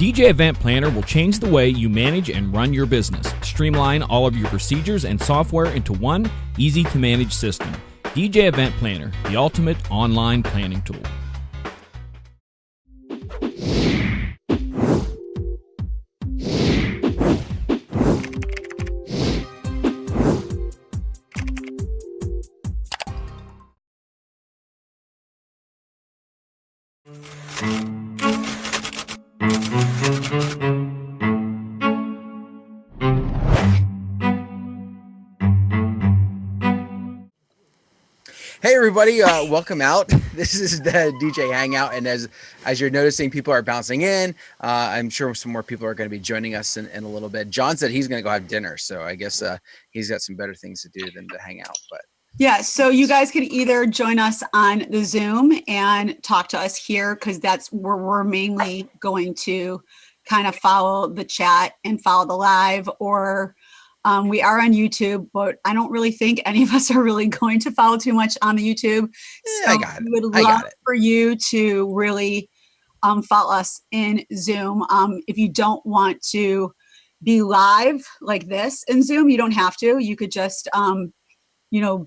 DJ Event Planner will change the way you manage and run your business. Streamline all of your procedures and software into one easy-to-manage system. DJ Event Planner, the ultimate online planning tool. Hey everybody, welcome out. This is the DJ Hangout, and as you're noticing, people are bouncing in. I'm sure some more people are going to be joining us in a little bit. John said he's going to go have dinner, so I guess he's got some better things to do than to hang out. But yeah, so you guys can either join us on the Zoom and talk to us here, because that's where we're mainly going to kind of follow the chat and follow the live, or we are on YouTube, but I don't really think any of us are really going to follow too much on the YouTube. So I got it. We would love for you to really follow us in Zoom. If you don't want to be live like this in Zoom, you don't have to. You could just,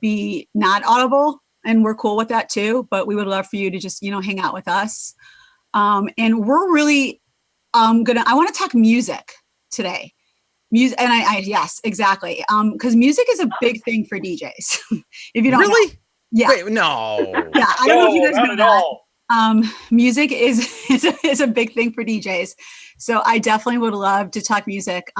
be not audible, and we're cool with that too. But we would love for you to just, hang out with us. And we're really I want to talk music today. Music, and yes, exactly. Because music is a big thing for DJs. If you don't really, know. Yeah, wait, no, yeah, I don't know if you guys know that. Music is a big thing for DJs. So I definitely would love to talk music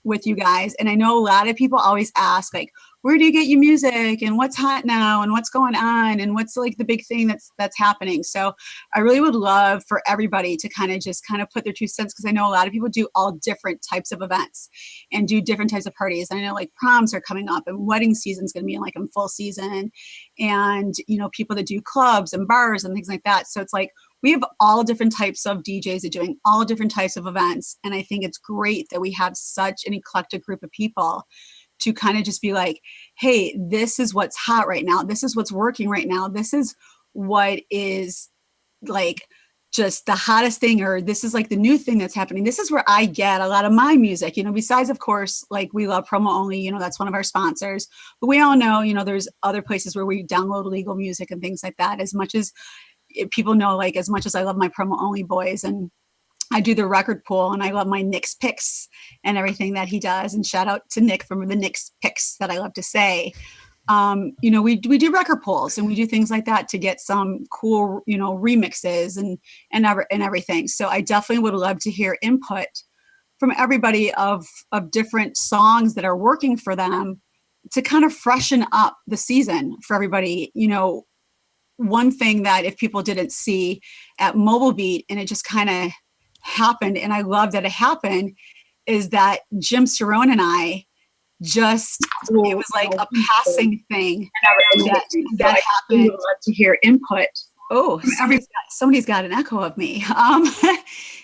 with you guys. And I know a lot of people always ask, like, where do you get your music, and what's hot now, and what's going on, and what's like the big thing that's happening. So I really would love for everybody to kind of put their 2 cents, because I know a lot of people do all different types of events and do different types of parties. I know like proms are coming up, and wedding season's going to be like in full season, and people that do clubs and bars and things like that. So it's like we have all different types of DJs that are doing all different types of events, and I think it's great that we have such an eclectic group of people to kind of just be like, hey, this is what's hot right now. This is what's working right now. This is what is like just the hottest thing, or this is like the new thing that's happening. This is where I get a lot of my music, besides, of course, like we love Promo Only, that's one of our sponsors. But we all know, there's other places where we download legal music and things like that. As much as people know, like, as much as I love my Promo Only boys, and I do the record pool, and I love my Nick's picks and everything that he does. And shout out to Nick from the Nick's picks that I love to say. We do record pools, and we do things like that to get some cool, remixes and everything. So I definitely would love to hear input from everybody of different songs that are working for them to kind of freshen up the season for everybody. One thing that if people didn't see at Mobile Beat, and it just kind of happened, and I love that it happened, is that Jim Cerrone and I it was like a passing thing that happened. Love to hear input. Oh, somebody's got an echo of me.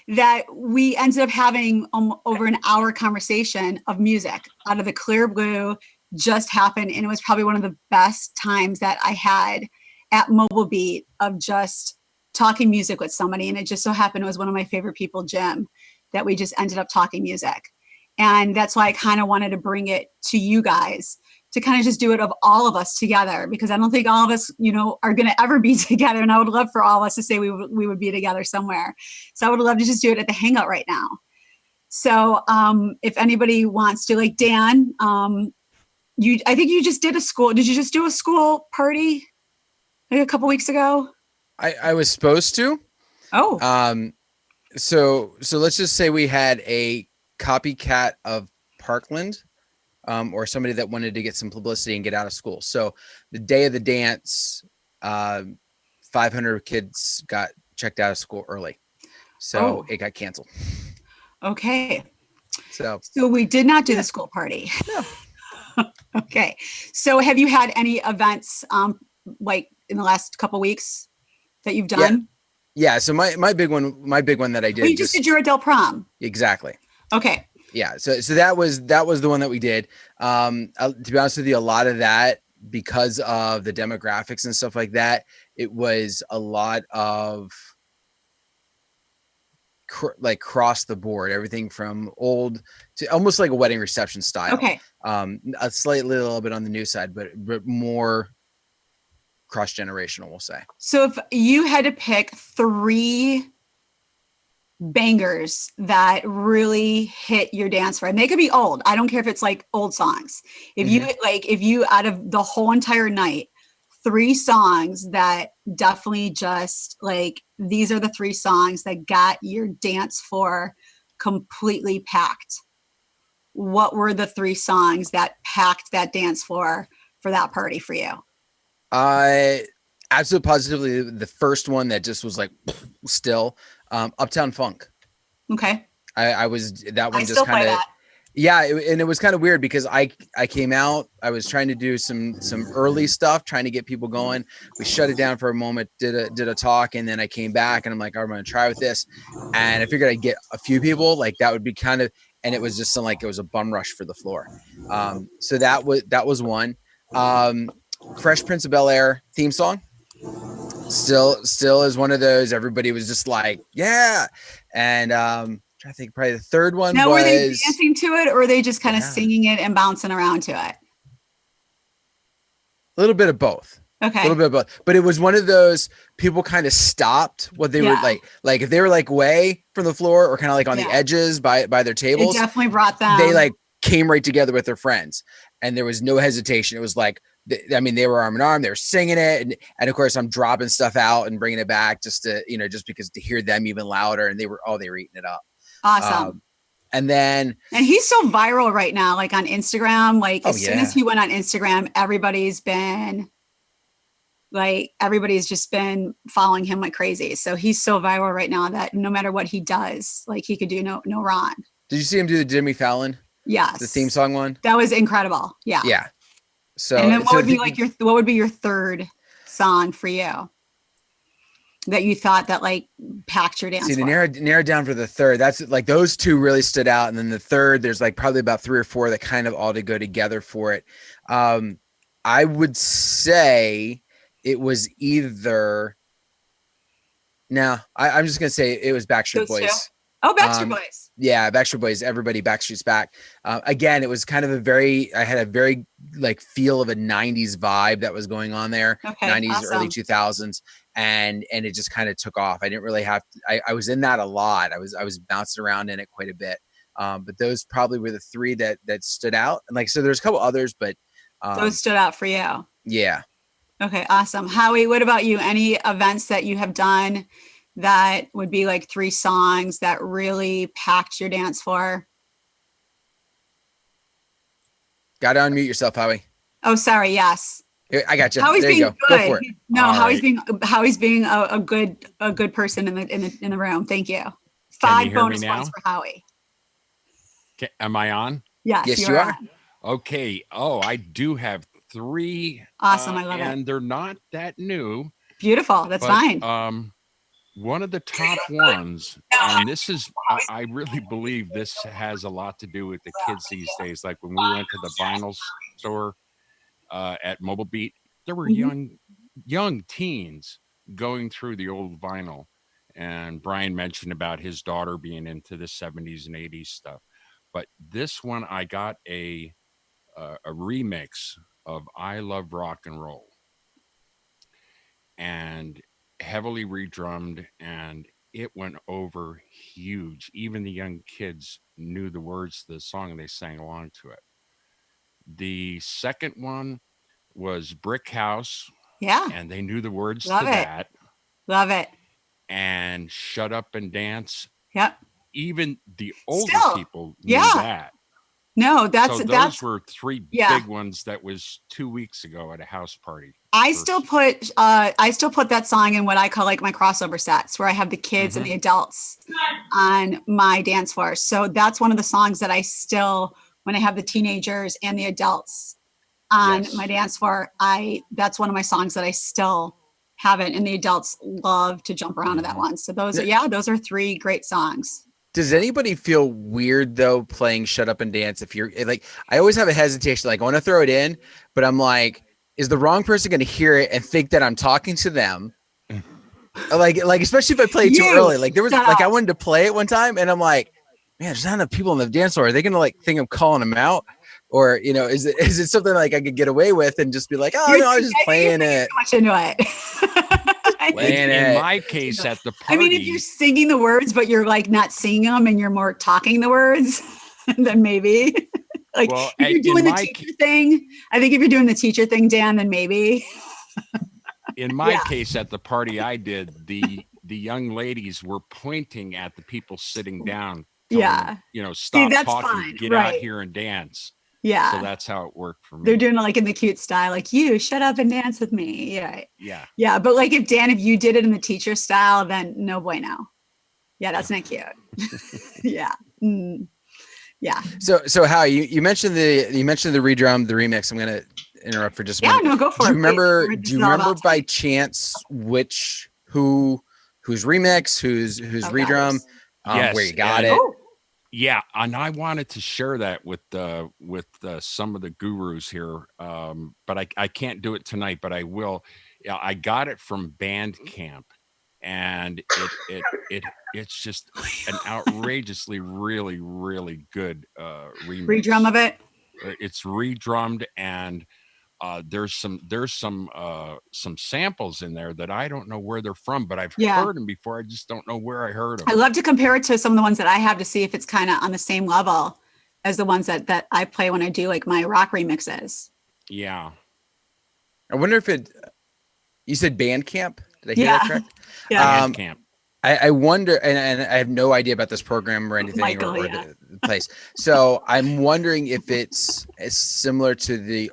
That we ended up having over an hour conversation of music out of the clear blue. Just happened, and it was probably one of the best times that I had at Mobile Beat of just talking music with somebody. And it just so happened it was one of my favorite people, Jim, that we just ended up talking music. And that's why I kind of wanted to bring it to you guys to kind of just do it of all of us together, because I don't think all of us, are going to ever be together. And I would love for all of us to say we would be together somewhere. So I would love to just do it at the Hangout right now. So if anybody wants to, like Dan, I think you just did did you just do a school party like a couple weeks ago? I was supposed to. Oh. So let's just say we had a copycat of Parkland, or somebody that wanted to get some publicity and get out of school. So the day of the dance, 500 kids got checked out of school early. So it got canceled. Okay. So we did not do the school party. No. Okay. So have you had any events like in the last couple weeks that you've done? Yeah. So my big one that I did. You just did your Adele prom. Exactly. Okay. Yeah. So that was the one that we did. To be honest with you, a lot of that, because of the demographics and stuff like that, it was a lot of like across the board, everything from old to almost like a wedding reception style. Okay. A slightly little bit on the new side, but more cross-generational, we'll say. So if you had to pick 3 bangers that really hit your dance floor, and they could be old, I don't care if it's like old songs. If you out of the whole entire night, 3 songs that definitely just like, these are the 3 songs that got your dance floor completely packed. What were the 3 songs that packed that dance floor for that party for you? Absolutely positively the first one that just was like still Uptown Funk. Okay. I was that one I just kind of that. It was kind of weird because I came out, I was trying to do some early stuff, trying to get people going. We shut it down for a moment, did a talk, and then I came back and I'm like, I'm gonna try with this, and I figured I'd get a few people, like that would be kind of, and it was just something like it was a bum rush for the floor. So that was one. Fresh Prince of Bel-Air theme song still is one of those everybody was just like, yeah. And I think probably the third one now, was, were they dancing to it, or were they just kind of singing it and bouncing around to it? a little bit of both. Okay. A little bit of both. But it was one of those people kind of stopped what they were like if they were like way from the floor or kind of like on the edges by their tables. It definitely brought them. They like came right together with their friends, and there was no hesitation. It was like, I mean, they were arm in arm, they were singing it. And of course I'm dropping stuff out and bringing it back just to, just because to hear them even louder, and they were eating it up. Awesome. And he's so viral right now, like on Instagram, like as soon as he went on Instagram, everybody's just been following him like crazy. So he's so viral right now that no matter what he does, like he could do no wrong. Did you see him do the Jimmy Fallon? Yes. The theme song one? That was incredible. Yeah. Yeah. So, and then what would be your third song for you that you thought that like packed your dance floor? To narrow down for the third, that's like those 2 really stood out. And then the third, there's like probably about 3 or 4 that kind of all to go together for it. I would say it was either, I'm just going to say it was Backstreet Boys. Oh, Backstreet Boys. Yeah, Backstreet Boys, everybody, Backstreet's Back. Again, it was kind of I had a very like feel of a 90s vibe that was going on there. Okay, 90s, awesome. early 2000s. And it just kind of took off. I didn't really have to, I was in that a lot. I was bouncing around in it quite a bit. But those probably were the 3 that stood out. And like, so there's a couple others, but those stood out for you. Yeah. Okay, awesome. Howie, what about you? Any events that you have done that would be like 3 songs that really packed your dance floor? Got to unmute yourself, Howie. Oh, sorry. Yes. Here, I got you. Howie's there you go. Good. Go for it. No, All Howie's right. being a good person in the room. Thank you. 5 bonus points for Howie. Okay, am I on? Yes, you are. Okay. Oh, I do have 3. Awesome. I love it. And they're not that new. Beautiful. That's fine. One of the top ones, and this is, I really believe this has a lot to do with the kids these days. Like when we went to the vinyl store at Mobile Beat, there were young teens going through the old vinyl. And Brian mentioned about his daughter being into the 70s and 80s stuff. But this one, I got a remix of I Love Rock and Roll. And heavily redrummed, and it went over huge. Even the young kids knew the words to the song and they sang along to it. The second one was Brick House. Yeah. And they knew the words Love to it. that. Love it. And Shut Up and Dance. Yep. Even the older people knew that. No, those were 3 big ones. That was 2 weeks ago at a house party. I still put that song in what I call like my crossover sets, where I have the kids and the adults on my dance floor. So that's one of the songs that I still, when I have the teenagers and the adults on my dance floor, that's one of my songs that I still have it, and the adults love to jump around to that one. So those are 3 great songs. Does anybody feel weird though playing Shut Up and Dance? If you're like, I always have a hesitation, like I want to throw it in, but I'm like, is the wrong person going to hear it and think that I'm talking to them? Like especially if I played too You, early. Like there was shut like I up. wanted to play it one time, and I'm like, man, there's not enough people on the dance floor. Are they gonna like think I'm calling them out, or is it something like I could get away with and just be like, oh no, I was just playing it. Too much into it. Playing In it. my case, at the I party, mean, if you're singing the words, but you're like not singing them and you're more talking the words, then maybe. Like well, if you're doing the teacher thing, I think if you're doing the teacher thing, Dan, then maybe. in my case, at the party I did, the young ladies were pointing at the people sitting down. Telling them, stop that's talking, fine. get out here and dance. Yeah. So that's how it worked for me. They're doing it like in the cute style, like you shut up and dance with me. Yeah. Yeah. Yeah. But like if you did it in the teacher style, then no bueno. Yeah, that's not cute. Yeah. Mm. Yeah. So how you mentioned the redrum, the remix. I'm gonna interrupt for just a minute. No, go for it. Do you remember by chance who's remix, who's redrum? Yes, where you got it? Yeah, and I wanted to share that with some of the gurus here, but I can't do it tonight. But I will. Yeah, I got it from Bandcamp, and it's just an outrageously really really good remix. Redrum of it. It's redrummed, and there's some samples in there that I don't know where they're from, but I've heard them before. I just don't know where I heard them. I love to compare it to some of the ones that I have to see if it's kind of on the same level as the ones that I play when I do like my rock remixes. Yeah. I wonder if you said Bandcamp? Did I hear that correct? Yeah. Bandcamp. I wonder, and I have no idea about this program or anything or the place. So I'm wondering if it's similar to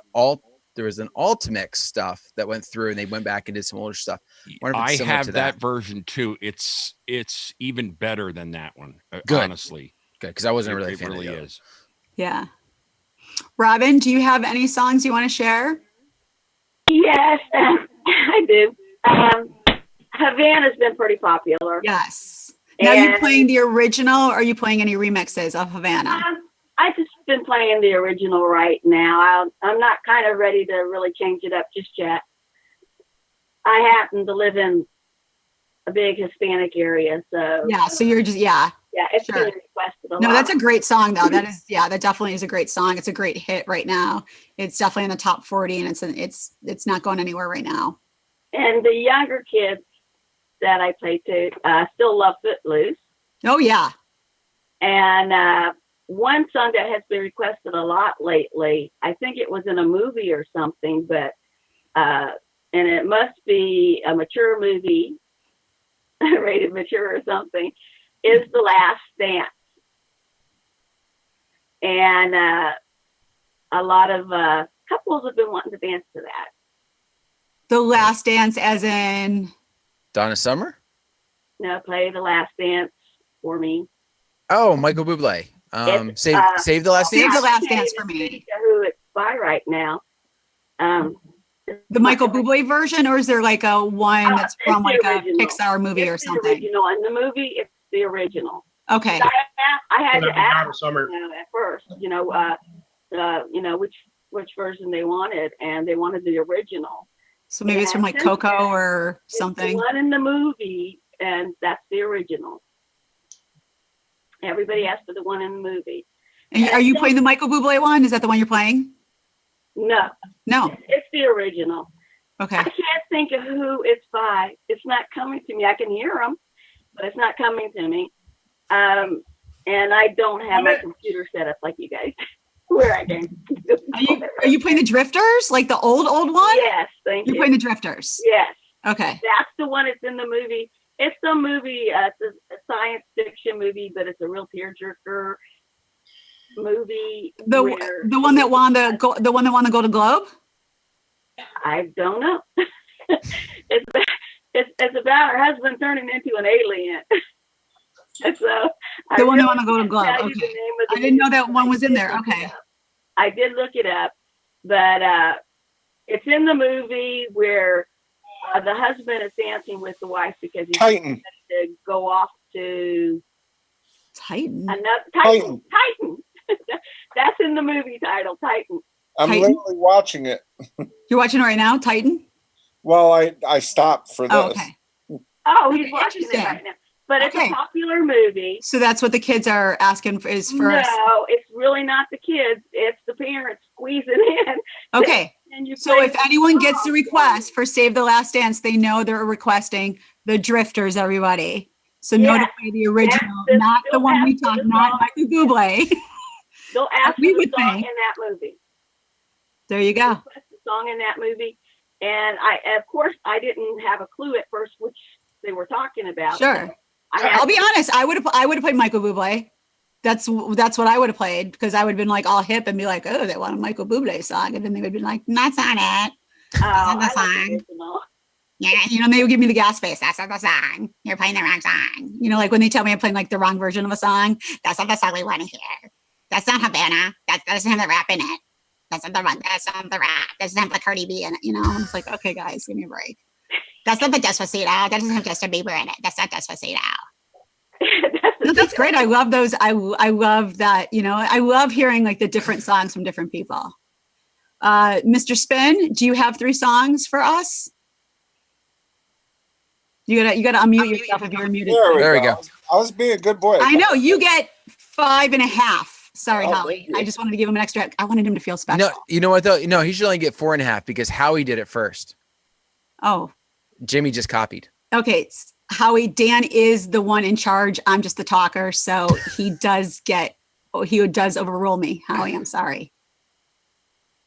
there was an Ultimix stuff that went through and they went back and did some older stuff. I have that version too. It's even better than that one. Good. Honestly. Good. Cause I wasn't really a fan really of it. Is. Yeah. Robin, do you have any songs you want to share? Yes, I do. Havana's been pretty popular. Yes. Now, are you playing the original or are you playing any remixes of Havana? I just been playing the original right now. I'm not kind of ready to really change it up just yet. I happen to live in a big Hispanic area, so so you're just it's been requested a lot. No, that's a great song though. That definitely is a great song. It's a great hit right now. It's definitely in the top 40, and it's not going anywhere right now. And the younger kids that I play to still love Footloose. Oh yeah. And one song that has been requested a lot lately, I think it was in a movie or something, but and it must be a mature movie, rated mature or something, is The Last Dance. And a lot of couples have been wanting to dance to that. The Last Dance as in? Donna Summer? No, play The Last Dance for me. Oh, Michael Bublé. Save the Last Dance? Save the Last Dance for me. Who it's by right now. The Michael Bublé version, or is there like a one that's from like a Pixar movie or something? The original. In the movie, it's the original. Okay. I had to ask at first, which version they wanted, and they wanted the original. So maybe it's from like Coco or something. It's the one in the movie, and that's the original. Everybody asked for the one in the movie. And are you playing the Michael Bublé one? Is that the one you're playing? No. It's the original. Okay. I can't think of who it's by. It's not coming to me. I can hear them, but it's not coming to me. And I don't have my computer set up like you guys, where I can. Are you playing the Drifters, like the old one? Yes, thank you. You're playing the Drifters. Yes. Okay. That's the one that's in the movie. It's a movie. It's a science fiction movie, but it's a real tearjerker movie. The one that won the Golden Globe. I don't know. It's about her husband turning into an alien. So the one that won the Golden Globe. Okay. I didn't know that one was in there. Okay. I did look it up, but it's in the movie where the husband is dancing with the wife because he's ready to go off to Titan. Titan. That's in the movie title, Titan. I'm literally watching it. You're watching it right now, Titan? Well, I stopped for this. Oh, okay. Oh, he's watching it right now. But it's a popular movie. So that's what the kids are asking for, is for us. No, it's really not the kids. It's the parents squeezing in. Okay. So if anyone gets the request for Save the Last Dance, they know they're requesting the Drifters, everybody. So notify the original, not the one we talked, not Michael Bublé. They'll ask for the song in that movie. There you go. Request the song in that movie. And of course, I didn't have a clue at first which they were talking about. Sure. I'll be honest. I would have played Michael Bublé. That's what I would have played, because I would have been like all hip and be like, oh, they want a Michael Bublé song, and then they would be like, that's not it. That's not the song. Yeah, they would give me the gas face. That's not the song. You're playing the wrong song. Like when they tell me I'm playing like the wrong version of a song, that's not the song we want to hear. That's not Havana. That doesn't have the rap in it. That's not the rap. Doesn't have the Cardi B in it. It's like, okay, guys, give me a break. That's not the Despacito. That doesn't have Justin Bieber in it. That's not Despacito. No, that's great. I love those. I love that. I love hearing like the different songs from different people. Mr. Spin, do you have 3 songs for us? You gotta unmute yourself if you're muted. There we go. I was being a good boy. I know you get 5.5. Sorry, Howie. I just wanted to give him an extra. I wanted him to feel special. No, you know what though? No, he should only get 4.5 because Howie did it first. Oh, Jimmy just copied. Okay, Howie, Dan is the one in charge. I'm just the talker, so he does overrule me. Howie, I'm sorry.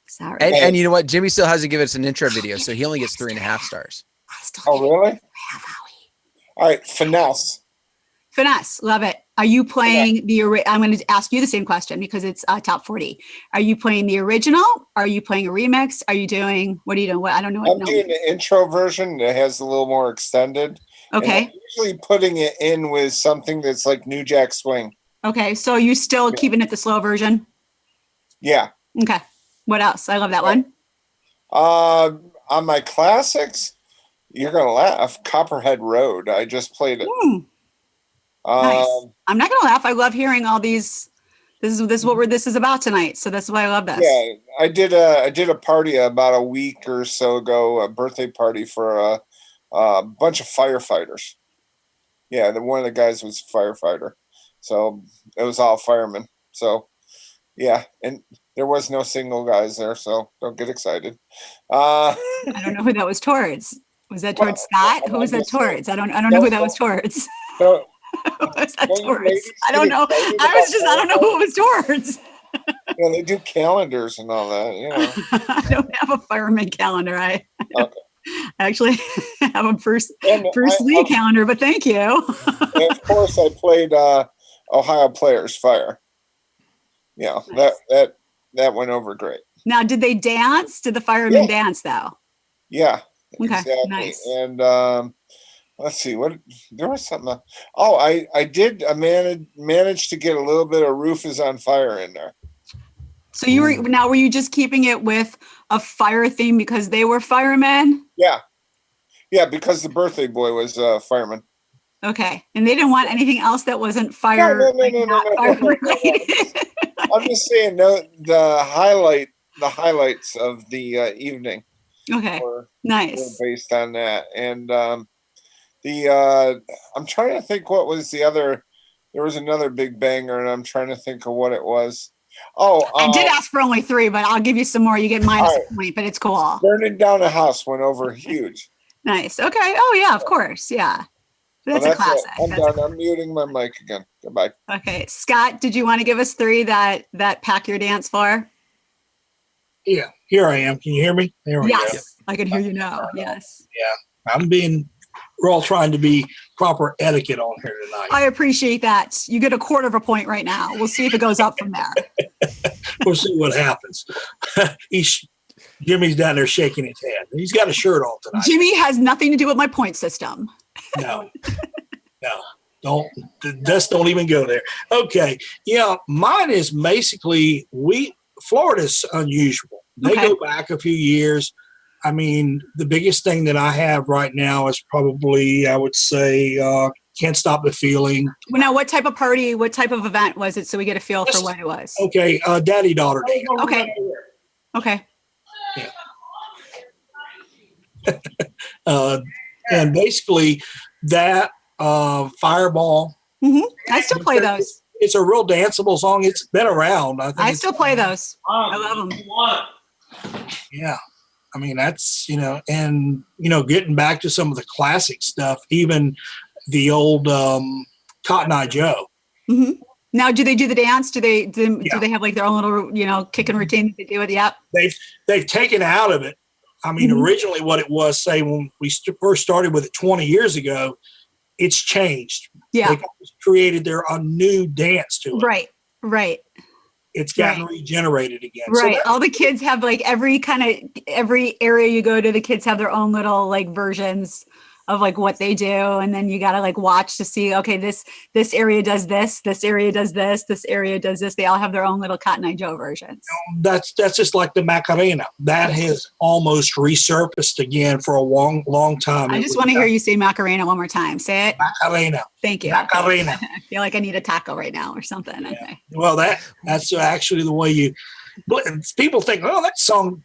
Sorry. And you know what? Jimmy still hasn't given us an intro video, so he only gets 3.5 stars. Oh, really? All right, Finesse. Finesse, love it. Are you playing I'm going to ask you the same question because it's top 40. Are you playing the original? Are you playing a remix? What are you doing? I don't know. I'm doing the intro version that has a little more extended. Okay. I'm usually putting it in with something that's like New Jack Swing. Okay, so are you still keeping it the slow version? Yeah. Okay. What else? I love that one. On my classics, you're going to laugh. Copperhead Road. I just played it. Nice. I'm not going to laugh. I love hearing all these. This is what this is about tonight. So that's why I love this. Yeah, I did a party about a week or so ago, a birthday party for a bunch of firefighters. Yeah, one of the guys was a firefighter, so it was all firemen. So yeah, and there was no single guys there, so don't get excited. I don't know who that was towards. Was that towards Scott? Who was that towards? I don't know who that was towards. Was that towards? I don't know. I don't know who it was towards. Yeah, they do calendars and all that. I don't have a fireman calendar. I actually have a Bruce Lee calendar, but thank you. And of course, I played Ohio Players Fire. Yeah, nice. that went over great. Now, did they dance? Did the firemen dance though? Yeah. Okay. Exactly. Nice. And let's see there was something. I did managed to get a little bit of Roof is on Fire in there. So were you just keeping it with a fire theme because they were firemen? Yeah, because the birthday boy was a fireman. Okay, and they didn't want anything else that wasn't fire. No. Fire related. I'm just saying the highlights of the evening. Okay, nice. Were based on that, and I'm trying to think what was the other. There was another big banger, and I'm trying to think of what it was. I did ask for only 3, but I'll give you some more. You get minus a point, but it's cool. Burning Down a House went over huge. Nice. Okay. Oh yeah, of course. Yeah. That's a classic. I'm done. I'm muting my mic again. Goodbye. Okay. Scott, did you want to give us 3 that pack your dance for? Yeah, here I am. Can you hear me? There we go. I can hear you now. Yes. Yeah. We're all trying to be proper etiquette on here tonight. I appreciate that. You get a 1/4 of a point right now. We'll see if it goes up from there. We'll see what happens. Jimmy's down there shaking his head. He's got a shirt on tonight. Jimmy has nothing to do with my point system. No, don't even go there. Okay. Yeah. Mine is basically Florida's unusual. They go back a few years. I mean, the biggest thing that I have right now is probably, I would say, Can't Stop the Feeling. Well, now, what type of party, what type of event was it, so we get a feel for what it was? Okay, daddy-daughter day. Okay. Yeah. And basically, that, Fireball. I still play those. It's a real danceable song. It's been around. I still play those. I love them. Yeah. I mean, that's, and, getting back to some of the classic stuff, even the old Cotton Eye Joe. Now, do they do the dance? Do they have like their own little, kicking routine that they do it? Yep. They've taken out of it. I mean, originally what it was, say, when we first started with it 20 years ago, it's changed. Yeah. They created a new dance to it. Right. It's gotten regenerated again. Right. So all the kids have like every area you go to, the kids have their own little like versions of like what they do. And then you got to like watch to see, okay, this area does this area does this area does this. They all have their own little Cotton Eye Joe versions. That's just like the Macarena. That has almost resurfaced again for a long, long time. I just want to hear you say Macarena one more time. Say it. Macarena. Thank you. Macarena. I feel like I need a taco right now or something. Yeah. Okay. Well, that's actually the way people think, oh, that song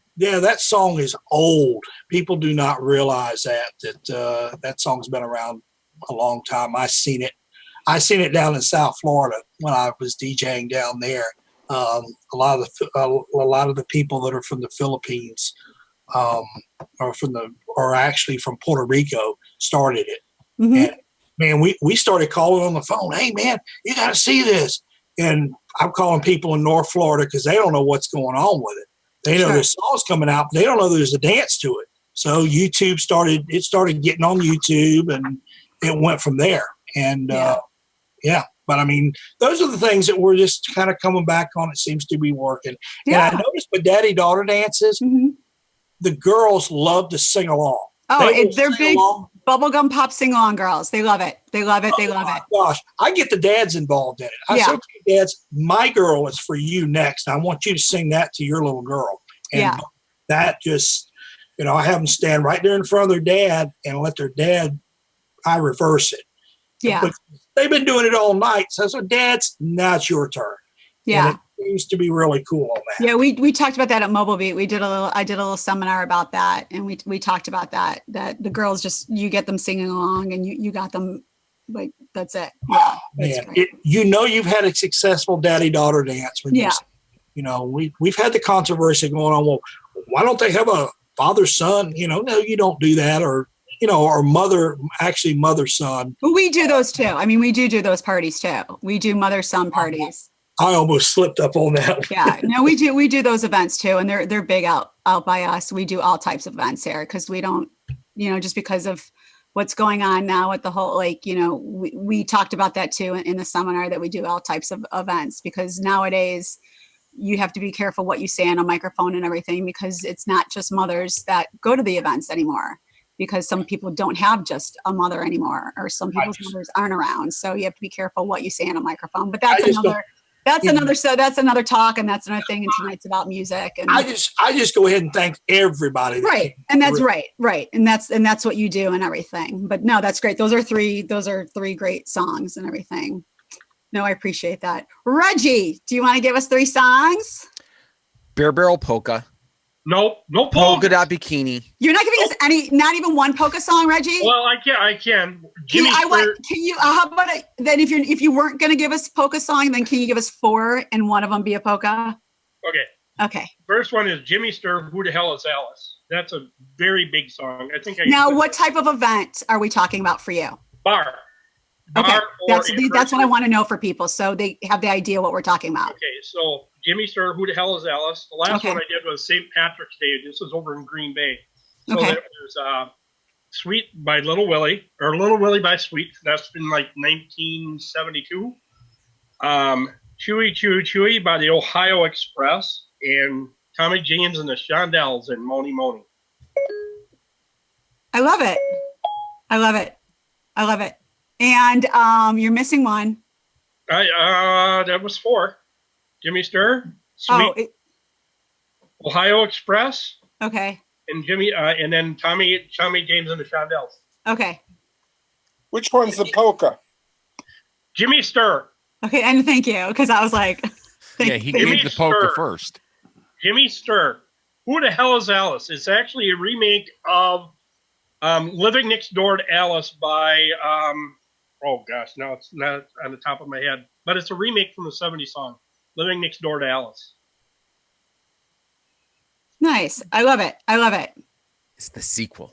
is old. People do not realize that song's been around a long time. I seen it down in South Florida when I was DJing down there. A lot of the people that are from the Philippines, or actually from Puerto Rico started it. And man, we started calling on the phone. Hey man, you got to see this. And I'm calling people in North Florida because they don't know what's going on with it. They know there's songs coming out, but they don't know there's a dance to it. So YouTube started getting on YouTube, and it went from there. And but I mean, those are the things that we're just kind of coming back on. It seems to be working. Yeah. And I noticed with daddy-daughter dances, the girls love to sing along. Oh, they're big bubblegum pop sing-along girls. They love it. They love it. They love it. Gosh, I get the dads involved in it. I said to the dads, my girl is for you next. I want you to sing that to your little girl. And that just, I have them stand right there in front of their dad and let their dad, I reverse it. Yeah. But they've been doing it all night. So dads, now it's your turn. Yeah. And it seems to be really cool on that. Yeah, we talked about that at Mobile Beat. I did a little seminar about that, and we talked about that the girls just, you get them singing along and you got them like, that's it. Yeah. Man, you've had a successful daddy-daughter dance when we've had the controversy going on. Well, why don't they have a father-son? No, you don't do that, or mother-son. Well, we do those too. I mean, we do those parties too. We do mother-son parties. I almost slipped up on that. Yeah, no, we do those events too, and they're big out by us. We do all types of events here because we don't, just because of what's going on now with the whole, we talked about that too in the seminar, that we do all types of events, because nowadays you have to be careful what you say on a microphone and everything, because it's not just mothers that go to the events anymore, because some people don't have just a mother anymore, or some people's mothers aren't around. So you have to be careful what you say on a microphone. But that's another talk, and that's another thing. And tonight's about music. And I just go ahead and thank everybody. Right. And that's right. And that's what you do and everything. But no, that's great. Those are three great songs and everything. No, I appreciate that. Reggie, do you want to give us 3 songs? Bear Barrel Polka. No Polka Dot Bikini. You're not giving us not even one polka song, Reggie? Well, I can. How about then if you weren't going to give us polka song, then can you give us 4 and one of them be a polka? Okay. First one is Jimmy Stir, Who the Hell is Alice? That's a very big song. Now, what type of event are we talking about for you? Bar. Okay, that's what I want to know for people, so they have the idea what we're talking about. Okay, so Jimmy Stir, Who the Hell is Alice? The last one I did was St. Patrick's Day. This was over in Green Bay. So there was Sweet by Little Willie, or Little Willie by Sweet. That's been like 1972. Chewy Chewy Chewy by the Ohio Express, and Tommy James and the Shondells and Moni Moni. I love it. And you're missing one. That was 4. Jimmy Stir, Sweet, Ohio Express. Okay. And Jimmy, and then Tommy James and the Shondells. Okay. Which one's the polka? Jimmy Stir. Okay, and thank you, because I was like, he gave the polka first. Jimmy Stir. Who the Hell is Alice? It's actually a remake of Living Next Door to Alice by, oh gosh, now it's not on the top of my head, but it's a remake from the 70s song, Living Next Door to Alice. Nice. I love it. I love it. It's the sequel.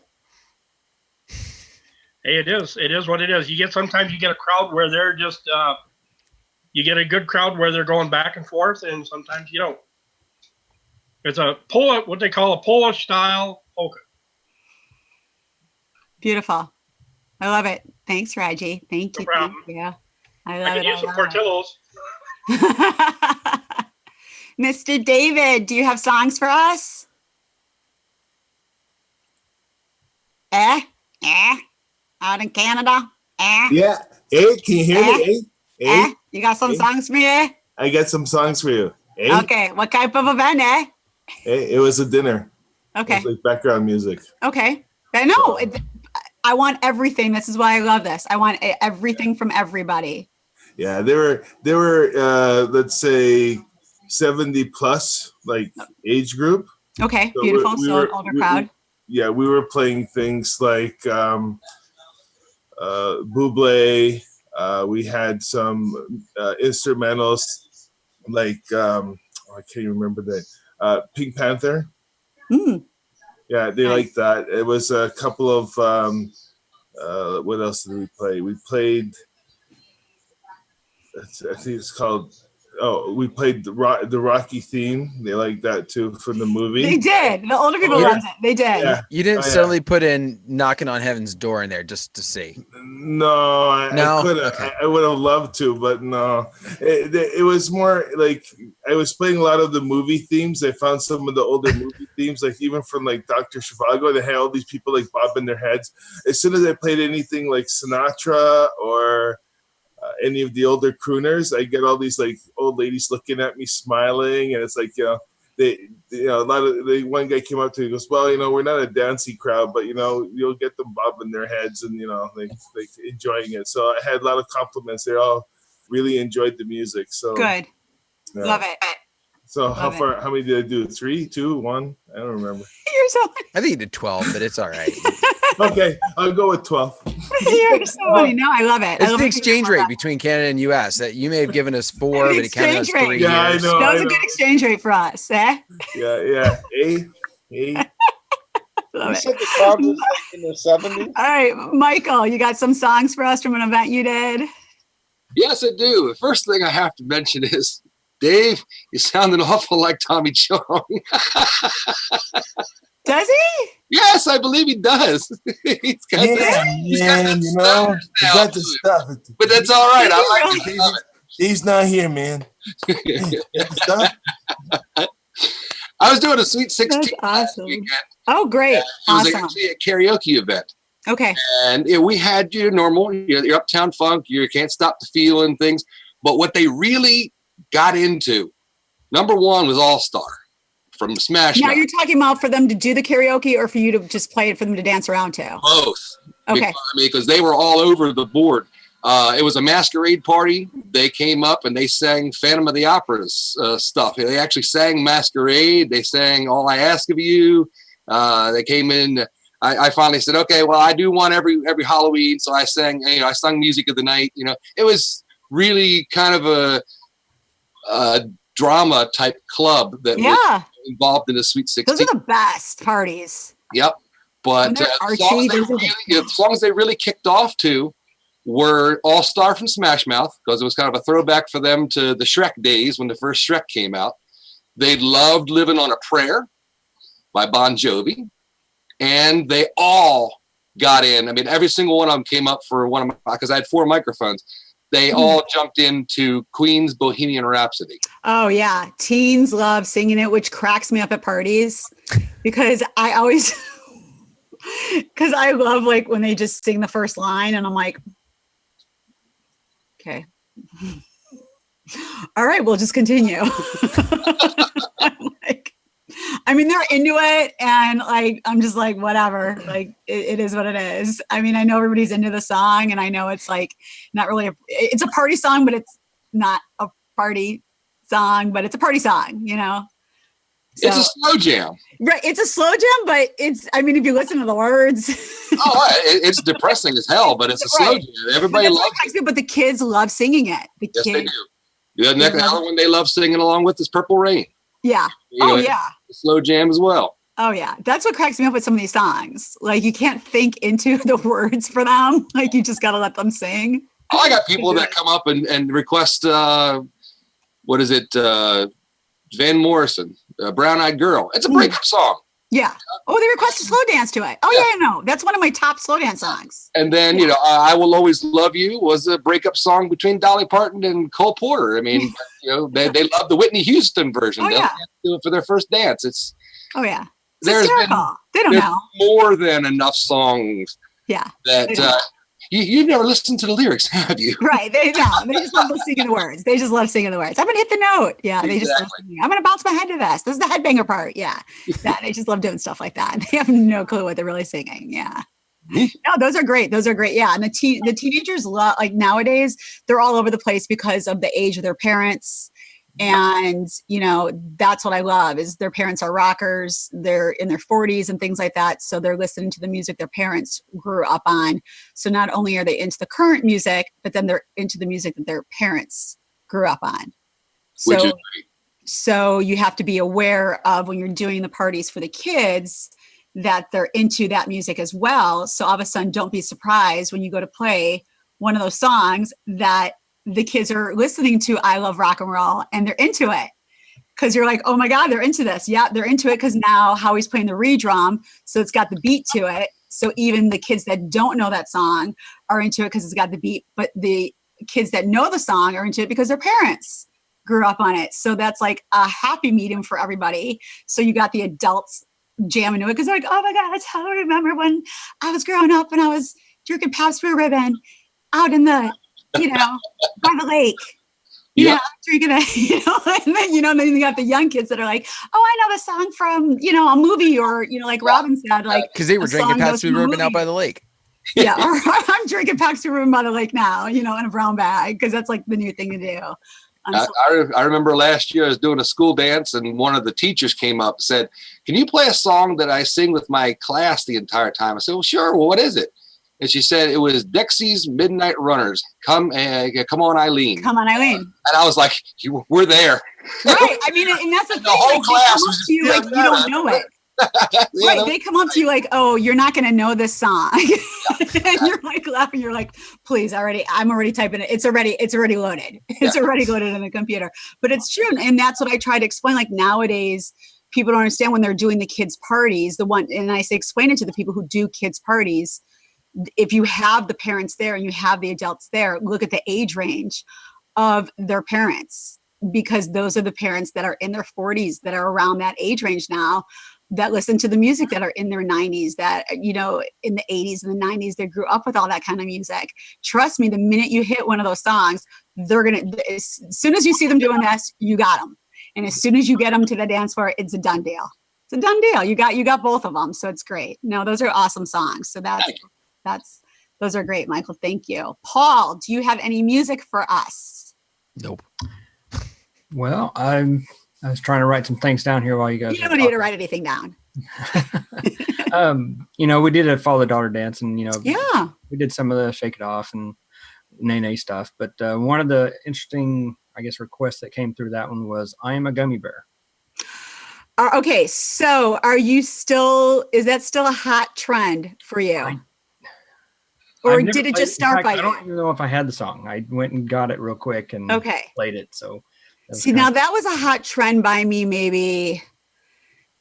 Hey, it is. It is what it is. Sometimes you get a crowd where they're just, you get a good crowd where they're going back and forth, and sometimes you don't. It's what they call a Polish style polka. Beautiful. I love it. Thanks, Reggie. Thank you. No problem. Thank you. I love I it. can use some Portillos. Mr. David, do you have songs for us? Out in Canada? Yeah. Hey, can you hear me? Hey? You got some songs for me? I got some songs for you. Hey? Okay. What type of event, Hey, it was a dinner. Okay. It was like background music. Okay. But no, I want everything. This is why I love this. I want everything from everybody. Yeah, they were let's say 70 plus, like age group. Okay, so beautiful. So an older crowd. We were playing things like Buble. We had some instrumentals like I can't remember that. Pink Panther. Mm. Yeah, they liked that. It was a couple of what else did we play? We played. I think it's called. Oh, we played the Rocky theme. They liked that too from the movie. They did. The older people loved it. They did. Yeah. You didn't suddenly put in "Knocking on Heaven's Door" in there just to see. No, I could have. Okay. I would have loved to, but no. It was more like I was playing a lot of the movie themes. I found some of the older movie themes, like even from like Dr. Zhivago. They had all these people like bobbing their heads. As soon as I played anything like Sinatra or any of the older crooners, I get all these like old ladies looking at me smiling, and it's like, a lot of one guy came up to me and goes, well, we're not a dancey crowd, but you'll get them bobbing their heads and like enjoying it. So I had a lot of compliments. They all really enjoyed the music. So good. Yeah. Love it. So how many did I do? 3, 2, 1? I don't remember. You're so I think you did 12, but it's all right. Okay, I'll go with 12. You're so funny. No, I love it. It's the exchange rate between Canada and US. That you may have given us 4, but it counted as 3 years. I know. That was a good exchange rate for us, eh? Yeah. Hey. You said the crowd was like in the 70s? All right, Michael, you got some songs for us from an event you did? Yes, I do. The first thing I have to mention is, Dave, you sound an awful like Tommy Chong. Does he? Yes, I believe he does. He's got he got the stuff. But that's all right. I like it. He's not here, man. I was doing a Sweet 16 last weekend. Oh, great. It was actually a karaoke event. Okay. And we had your normal, your Uptown Funk, your Can't Stop the Feeling things. But what they really got into, number one was All Star from Smash Mouth. Now you're talking about for them to do the karaoke or for you to just play it for them to dance around to? Both. Okay. Because they were all over the board. It was a masquerade party. They came up and they sang Phantom of the Opera's stuff. They actually sang Masquerade. They sang All I Ask of You. They came in. I finally said, okay, well, I do want every Halloween. So I sang, I sung Music of the Night. It was really kind of a drama type club that was involved in the Sweet 16. Those are the best parties. Yep. But the songs they really kicked off to were All Star from Smash Mouth, because it was kind of a throwback for them to the Shrek days when the first Shrek came out. They loved Living on a Prayer by Bon Jovi. And they all got in. I mean, every single one of them came up for one of my, because I had 4 microphones. They all jumped into Queen's Bohemian Rhapsody. Oh, yeah. Teens love singing it, which cracks me up at parties because I always, because I love like when they just sing the first line and I'm like, okay. All right, we'll just continue. I mean, they're into it and like, I'm just like, whatever, like it is what it is. I mean, I know everybody's into the song and I know it's like not really, it's a party song, but it's not a party song, but it's a party song, So, it's a slow jam. Right. It's a slow jam, but I mean, if you listen to the words. It's depressing as hell, but it's a slow jam. Everybody loves it. But the kids love singing it. Yes, they do. The other one they love singing along with is Purple Rain. Yeah. Yeah. Slow jam as well. Oh, yeah. That's what cracks me up with some of these songs. Like, you can't think into the words for them. Like, you just got to let them sing. I got people that come up and request, what is it? Van Morrison, Brown Eyed Girl. It's a breakup song. Yeah. Oh, they request a slow dance to it. Oh, yeah, no. That's one of my top slow dance songs. And then, I Will Always Love You was a breakup song between Dolly Parton and Cole Porter. I mean, they love the Whitney Houston version. They'll do it for their first dance. Oh, yeah. There's more than enough songs. Yeah. That you've never listened to the lyrics, have you? Right. They just love singing the words. They just love singing the words. I'm going to hit the note. Yeah. They just love singing. I'm going to bounce my head to this. This is the headbanger part. Yeah. They just love doing stuff like that. They have no clue what they're really singing. Yeah. No, those are great. Yeah. And the teenagers love, like, nowadays, they're all over the place because of the age of their parents. And, that's what I love is their parents are rockers. They're in their 40s and things like that. So they're listening to the music their parents grew up on. So not only are they into the current music, but then they're into the music that their parents grew up on. So, which is great. So you have to be aware of when you're doing the parties for the kids that they're into that music as well. So all of a sudden, don't be surprised when you go to play one of those songs that the kids are listening to I Love Rock and Roll and they're into it. Because you're like, oh my God, they're into this. Yeah, they're into it because now Howie's playing the re-drum. So it's got the beat to it. So even the kids that don't know that song are into it because it's got the beat. But the kids that know the song are into it because their parents grew up on it. So that's like a happy medium for everybody. So you got the adults jamming to it because they're like, oh my God, that's how I remember when I was growing up and I was drinking Pabst Blue Ribbon out in the, by the lake, drinking it, and then, then you got the young kids that are like, oh, I know the song from, a movie or, like Robin said, like, because they were drinking Pabst Blue Ribbon out by the lake. Yeah. Or I'm drinking Pabst Blue Ribbon by the lake now, in a brown bag, because that's like the new thing to do. I remember last year I was doing a school dance and one of the teachers came up and said, can you play a song that I sing with my class the entire time? I said, well, sure. Well, what is it? And she said it was Dexy's Midnight Runners. Come on, Eileen. Come on, Eileen. And I was like, we're there. Right. I mean, and that's the thing. Whole class was to you like you don't know it. Right. They come up to you like, oh, you're not going to know this song. And you're like laughing. You're like, please, I'm already typing it. It's already loaded. It's already loaded in the computer. But it's true. And that's what I try to explain. Like nowadays, people don't understand when they're doing the kids' parties. And I say, explain it to the people who do kids' parties. If you have the parents there and you have the adults there, look at the age range of their parents, because those are the parents that are in their 40s that are around that age range now that listen to the music that are in their 90s, that, in the 80s and the 90s, they grew up with all that kind of music. Trust me, the minute you hit one of those songs, as soon as you see them doing this, you got them. And as soon as you get them to the dance floor, it's a done deal. It's a done deal. You got both of them. So it's great. No, those are awesome songs. So those are great, Michael. Thank you. Paul, do you have any music for us? Nope. Well, I was trying to write some things down here while you guys. You don't need to write anything down. We did a father-daughter dance, and we did some of the Shake It Off and Nay stuff. But one of the interesting, requests that came through that one was "I Am a Gummy Bear." Okay, so is that still a hot trend for you? Or did it just start by you? I don't even know if I had the song. I went and got it real quick and played it. So that was a hot trend by me maybe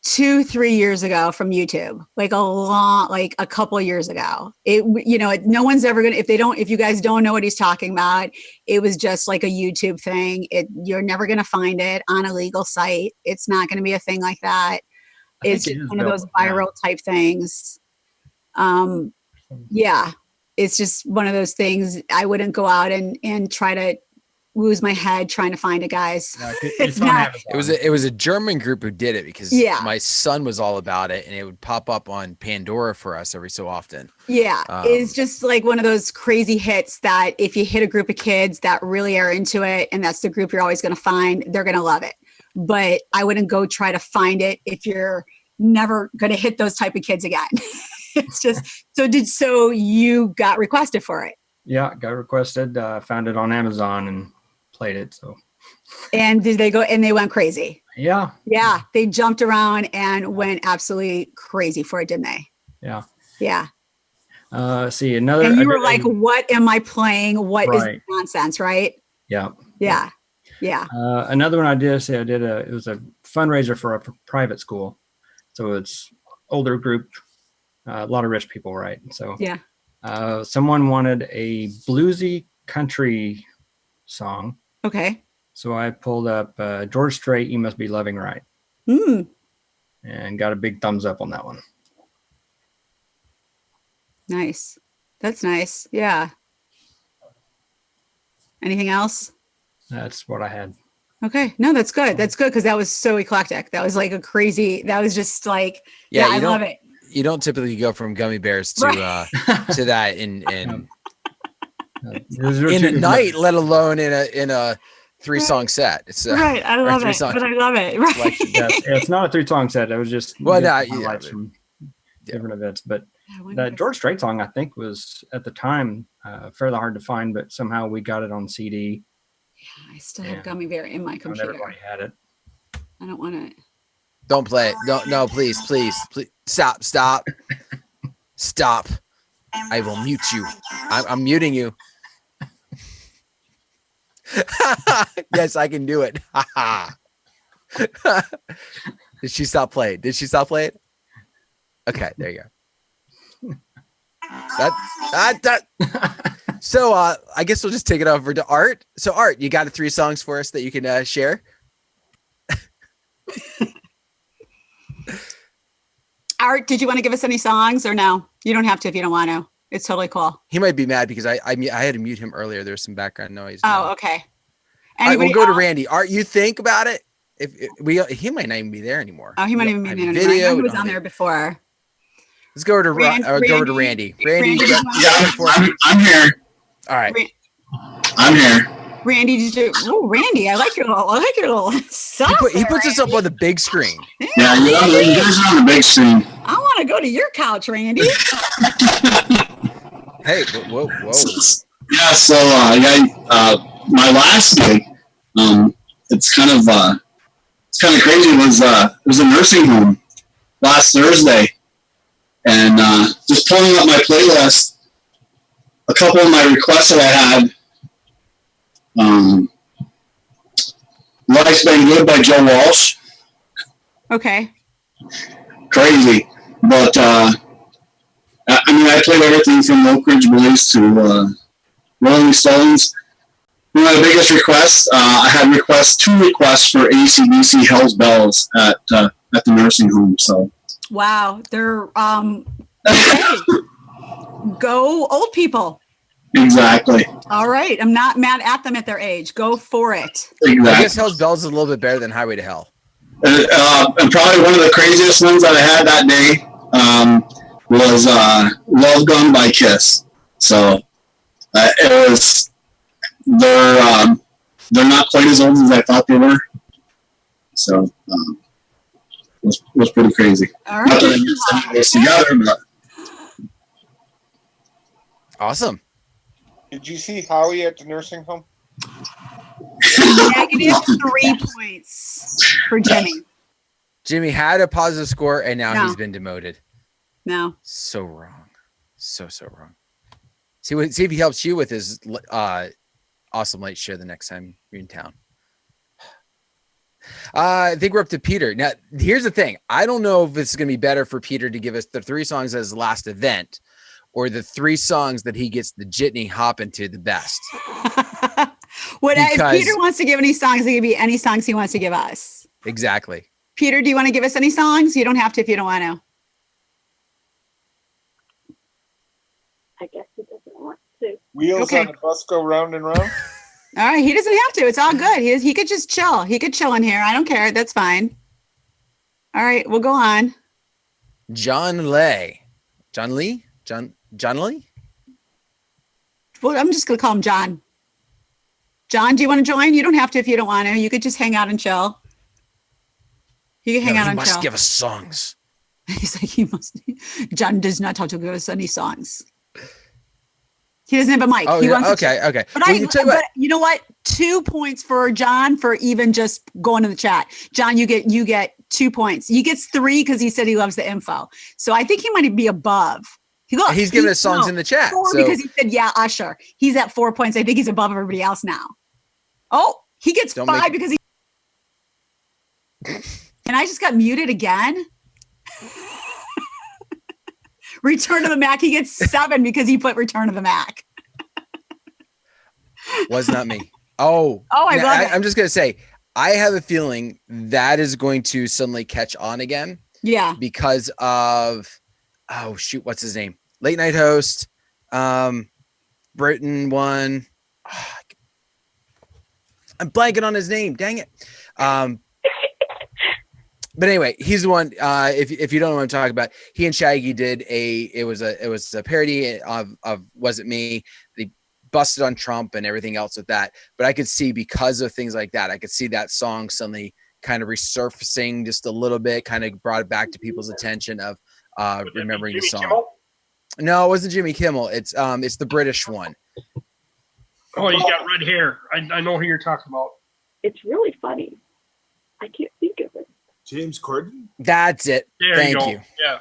2-3 years ago from YouTube, like a couple of years ago. No one's ever gonna, if you guys don't know what he's talking about, it was just like a YouTube thing. You're never gonna find it on a legal site. It's not gonna be a thing like that. It's one of those viral type things. It's just one of those things. I wouldn't go out and try to lose my head trying to find it, guys. No, it's not. It was a German group who did it because my son was all about it, and it would pop up on Pandora for us every so often. Yeah, it's just like one of those crazy hits that if you hit a group of kids that really are into it, and that's the group you're always going to find, they're going to love it. but I wouldn't go try to find it if you're never going to hit those type of kids again. It's just, so you got requested for it. Yeah, got requested, found it on Amazon and played it. So. And did they go, and they went crazy? Yeah. Yeah. They jumped around and went absolutely crazy for it, didn't they? Yeah. Yeah. See another. And you were like, what am I playing? What is nonsense, right? Yeah. Yeah. Yeah. Another one I did say it was a fundraiser for a private school. So it's older group, a lot of rich people, right? So yeah. Someone wanted a bluesy country song. Okay. So I pulled up George Strait, You Must Be Loving Right. And got a big thumbs up on that one. Nice. That's nice. Yeah. Anything else? That's what I had. Okay. No, that's good. That's good because that was so eclectic. That was like that was just like, yeah, I love it. You don't typically go from gummy bears to to that in a night, let alone in a 3-song set. It's right. I love it. But I love it. Right. It's not a 3-song set. It was just highlights from different events. But that George Strait song, I think, was at the time fairly hard to find, but somehow we got it on CD. Yeah, I still have gummy bear in my computer. Everybody had it. I don't want to. Don't play it. No, please. Stop. Stop. I will mute you. I'm muting you. Yes, I can do it. Did she stop playing? Okay, there you go. That. So I guess we'll just take it over to Art. So Art, you got 3 songs for us that you can share? Art, did you want to give us any songs or no? You don't have to if you don't want to. It's totally cool. He might be mad because I had to mute him earlier. There's some background noise. Oh, okay. We'll go to Randy. Art, you think about it. He might not even be there anymore. Oh, he might even be there anymore. He was on there before. Let's go to Randy. Randy, I'm here. All right. I'm here. Randy, Randy, I like your little software. He puts us up on the big screen. Yeah, you guys are on the big screen. I want to go to your couch, Randy. Hey, whoa. Yeah, so my last gig, it's kind of crazy. It was a nursing home last Thursday, and just pulling up my playlist, a couple of my requests that I had. Life's Been Good by Joe Walsh. Okay. Crazy. But I played everything from Oak Ridge Boys to Rolling Stones. One of the biggest requests, I had 2 requests for AC/DC Hell's Bells at the nursing home. So wow, they're okay. Go old people. Exactly. All right. I'm not mad at them at their age. Go for it. Exactly. I guess Hell's Bells is a little bit better than Highway to Hell. And probably one of the craziest ones that I had that day was Love Gun by Kiss. So it was, they're not quite as old as I thought they were. So it was pretty crazy. All right. Not that I get some of those together, but. Awesome. Did you see Howie at the nursing home? -3 points for Jimmy. Jimmy had a positive score, and now he's been demoted. No. So wrong. So wrong. See if he helps you with his awesome light share the next time you're in town. I think we're up to Peter. Now, here's the thing. I don't know if it's going to be better for Peter to give us the 3 songs as the last event, or the 3 songs that he gets the jitney hop into the best. If Peter wants to give any songs, it could be any songs he wants to give us. Exactly. Peter, do you want to give us any songs? You don't have to if you don't want to. I guess he doesn't want to. Wheels on the bus go round and round? All right. He doesn't have to. It's all good. He could just chill. He could chill in here. I don't care. That's fine. All right. We'll go on. John Lee? Well, I'm just going to call him John. John, do you want to join? You don't have to if you don't want to. You could just hang out and chill. He can hang out he until. must give us songs. He's like, he must. John does not have to give us any songs. He doesn't have a mic. Oh, he yeah. wants Okay. to Okay. But, but you know what? 2 points for John for even just going to the chat. John, you get 2 points. He gets 3 because he said he loves the info. So I think he might be above. He's giving us songs in the chat. 4 because he said, yeah, Usher. He's at 4 points. I think he's above everybody else now. Oh, he gets 5 because he. And I just got muted again. Return to the Mac. He gets 7 because he put Return to the Mac. Was not me. Oh, I love it. I'm just going to say, I have a feeling that is going to suddenly catch on again. Yeah. Because of, oh, shoot, what's his name? Late night host. Britain one. Oh, I'm blanking on his name. Dang it. But anyway, he's the one. If you don't know what I'm talking about, he and Shaggy did it was a parody of Was It Me? They busted on Trump and everything else with that. But I could see, because of things like that, I could see that song suddenly kind of resurfacing just a little bit, kind of brought it back to people's attention of remembering the song. Kimmel? No, it wasn't Jimmy Kimmel. It's the British one. Oh, he's got red hair. I know who you're talking about. It's really funny. I can't think of it. James Corden? That's it. Thank you. Yeah.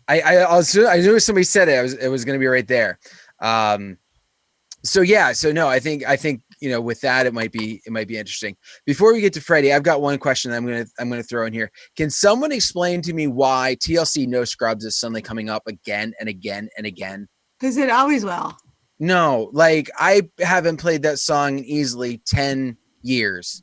I knew somebody said it. It was going to be right there. So no, I think with that it might be interesting. Before we get to Freddie, I've got one question I'm gonna throw in here. Can someone explain to me why TLC No Scrubs is suddenly coming up again and again and again? Because it always will. No, like I haven't played that song in easily 10 years.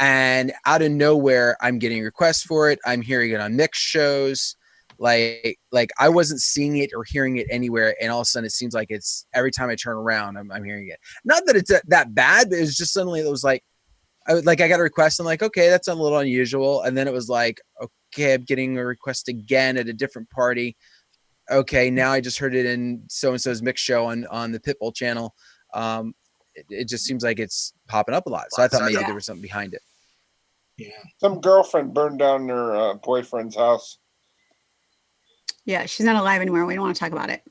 And out of nowhere, I'm getting requests for it. I'm hearing it on mixed shows. Like I wasn't seeing it or hearing it anywhere, and all of a sudden it seems like it's every time I turn around, I'm hearing it. Not that it's that bad, but it was just suddenly it was like, I got a request. I'm like, okay, that's a little unusual. And then it was like, okay, I'm getting a request again at a different party. Okay, now I just heard it in so-and-so's mix show on the Pitbull channel. It just seems like it's popping up a lot. So I thought maybe there was something behind it. Yeah. Some girlfriend burned down their boyfriend's house. Yeah, she's not alive anymore. We don't want to talk about it.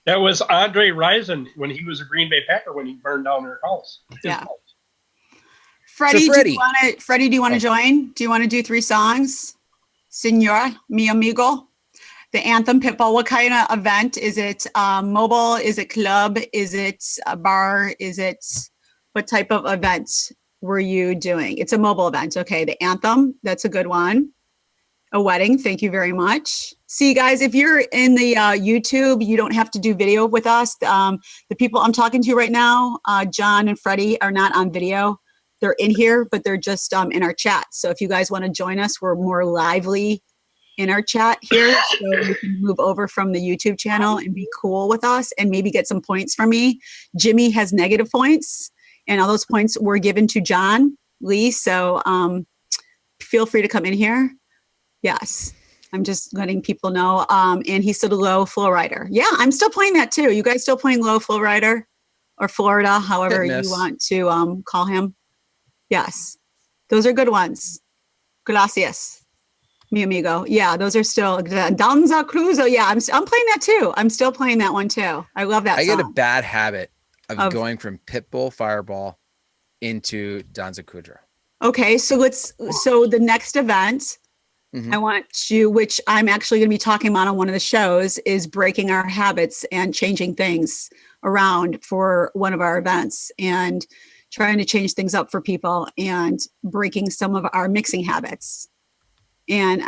That was Andre Rison when he was a Green Bay Packer when he burned down their house. Yeah. Freddie, do you want to join? Do you want to do 3 songs? Senor, mi amigo. The anthem, Pitbull. What kind of event? Is it mobile? Is it club? Is it a bar? What type of event were you doing? It's a mobile event. Okay, the anthem. That's a good one. A wedding. Thank you very much. See, guys, if you're in the YouTube, you don't have to do video with us. The people I'm talking to right now, John and Freddie, are not on video. They're in here, but they're just in our chat. So if you guys want to join us, we're more lively in our chat here. So you can move over from the YouTube channel and be cool with us and maybe get some points from me. Jimmy has negative points, and all those points were given to John Lee. So feel free to come in here. Yes, I'm just letting people know. And he's still a low flow rider. Yeah, I'm still playing that too. You guys still playing low flow rider or Florida, however you want to call him? Yes, those are good ones. Gracias, mi amigo. Yeah, those are still Danza Cruzo. Yeah, I'm playing that too. I'm still playing that one too. I love that. I get a bad habit of going from Pitbull Fireball into Danza Kudro. Okay, so the next event. Mm-hmm. I want to, which I'm actually going to be talking about on one of the shows, is breaking our habits and changing things around for one of our events and trying to change things up for people and breaking some of our mixing habits. And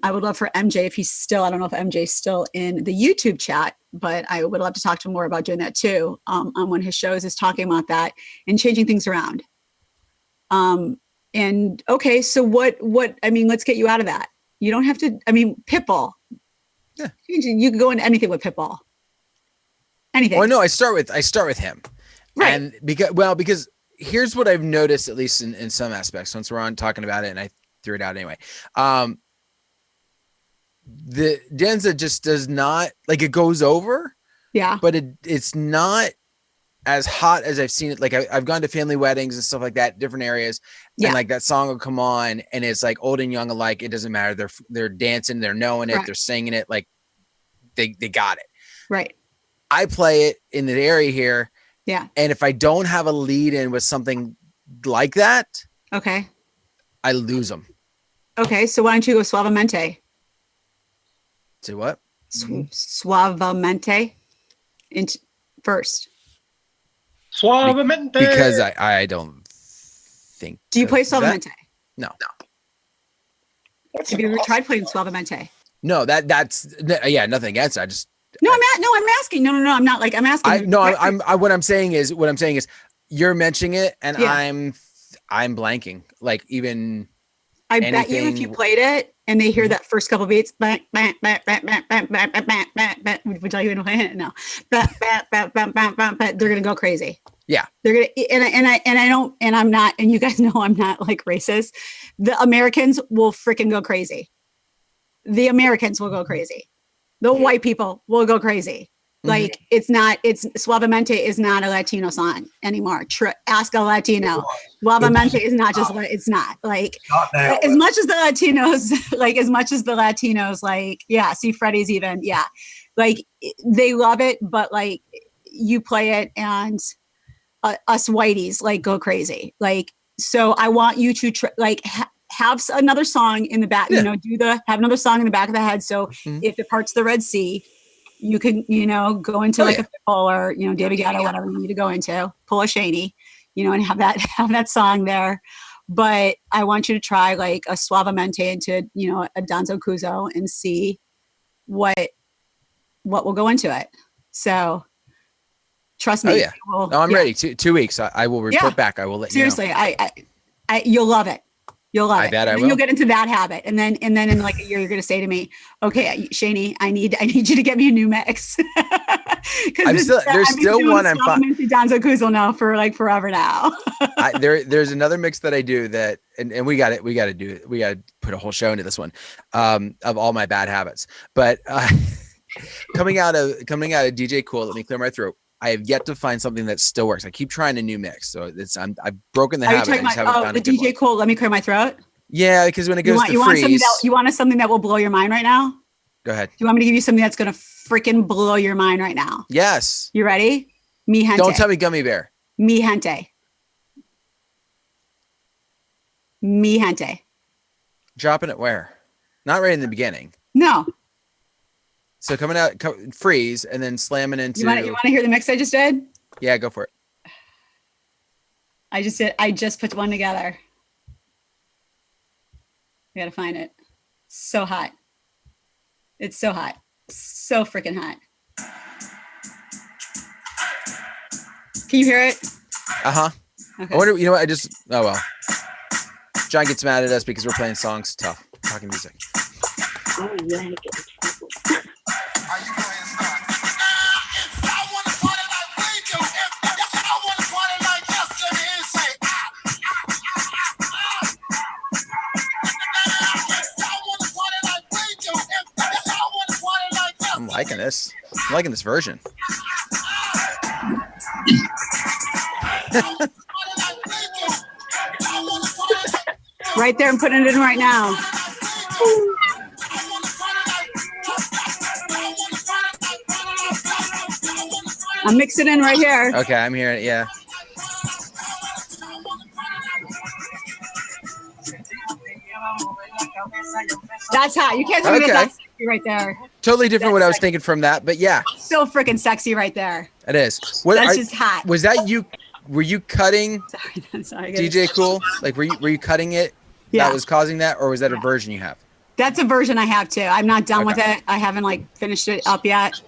I would love for MJ, if he's still, I don't know if MJ's still in the YouTube chat, but I would love to talk to him more about doing that too. On one of his shows is talking about that and changing things around. And okay, so what, let's get you out of that. You don't have to, Pitbull. Yeah. You can go into anything with Pitbull. Anything. Well, no, I start with him. Right. And because here's what I've noticed, at least in some aspects, once we're on talking about it, and I threw it out anyway. The Danza just does not, like, it goes over. Yeah. But it's not as hot as I've seen it, like I've gone to family weddings and stuff like that, different areas, and like that song will come on, and it's like old and young alike. It doesn't matter. They're dancing, they're knowing it, they're singing it, like they got it. Right. I play it in the area here. Yeah. And if I don't have a lead in with something like that, okay, I lose them. Okay, so why don't you go Suavemente? Say what? Suavemente first. Suavemente. Because I don't think. Do you play Suavemente? No. Have you ever tried playing Suavemente? No, that's nothing against it. I'm asking. No, I'm not like I'm asking. What I'm saying is you're mentioning it and I'm blanking. Like even I bet you if you played it and they hear that first couple beats, would you even play it? No. They're gonna go crazy. Yeah. They're gonna and I'm not, and you guys know I'm not like racist. The Americans will freaking go crazy. The Americans will go crazy. The white people will go crazy. Like it's Suavemente is not a Latino song anymore. Ask a Latino. Suavemente is not just, it's not like as much as the Latinos, like, yeah, see Freddie's even. Yeah. Like they love it, but like you play it and us whiteys like go crazy. Like, so I want you to have another song in the back, have another song in the back of the head. So if it parts the Red Sea, you can, go into a Pitbull or, David Guetta, whatever you need to go into, pull a Shani, and have that song there. But I want you to try like a Suavemente into, a Danzo Kuzo and see what will go into it. So trust me. Oh yeah. I'm ready. 2 weeks. I will report back. I will let you know. Seriously. You'll love it. You'll love it. I will. You'll get into that habit. And then in like a year, you're going to say to me, okay, Shani, I need you to get me a new mix. There's still one I'm fine. Danzo Kuzel now for like forever now. There's another mix that I do that, and we got to put a whole show into this one, of all my bad habits. But coming out of DJ Cool, let me clear my throat. I have yet to find something that still works. I keep trying a new mix, so I've broken the habit. Are you talking about the DJ Cool? Let me clear my throat. Yeah, because when it goes to freeze, you want something that will blow your mind right now? Go ahead. Do you want me to give you something that's going to freaking blow your mind right now? Yes. You ready? Mi gente. Don't tell me Gummy Bear. Mi gente. Mi gente. Dropping it where? Not right in the beginning. No. So coming out, freeze, and then slamming into. You want to hear the mix I just did? Yeah, go for it. I just put one together. I gotta find it. So hot. It's so hot. So freaking hot. Can you hear it? Okay. I wonder. You know what? Oh well. John gets mad at us because we're playing songs. Tough. Talking music. Oh yeah. I'm liking this. I'm liking this version. Right there, I'm putting it in right now. I'm mixing in right here. Okay, I'm hearing it. Yeah. That's hot. You can't tell me that's sexy right there. Totally different what I was thinking from that, but yeah. So freaking sexy right there. It is. That's just hot. Was that you? Were you cutting? Sorry. DJ Cool? Like were you cutting it? Yeah. That was causing that, or was that a version you have? That's a version I have too. I'm not done with it. I haven't finished it up yet.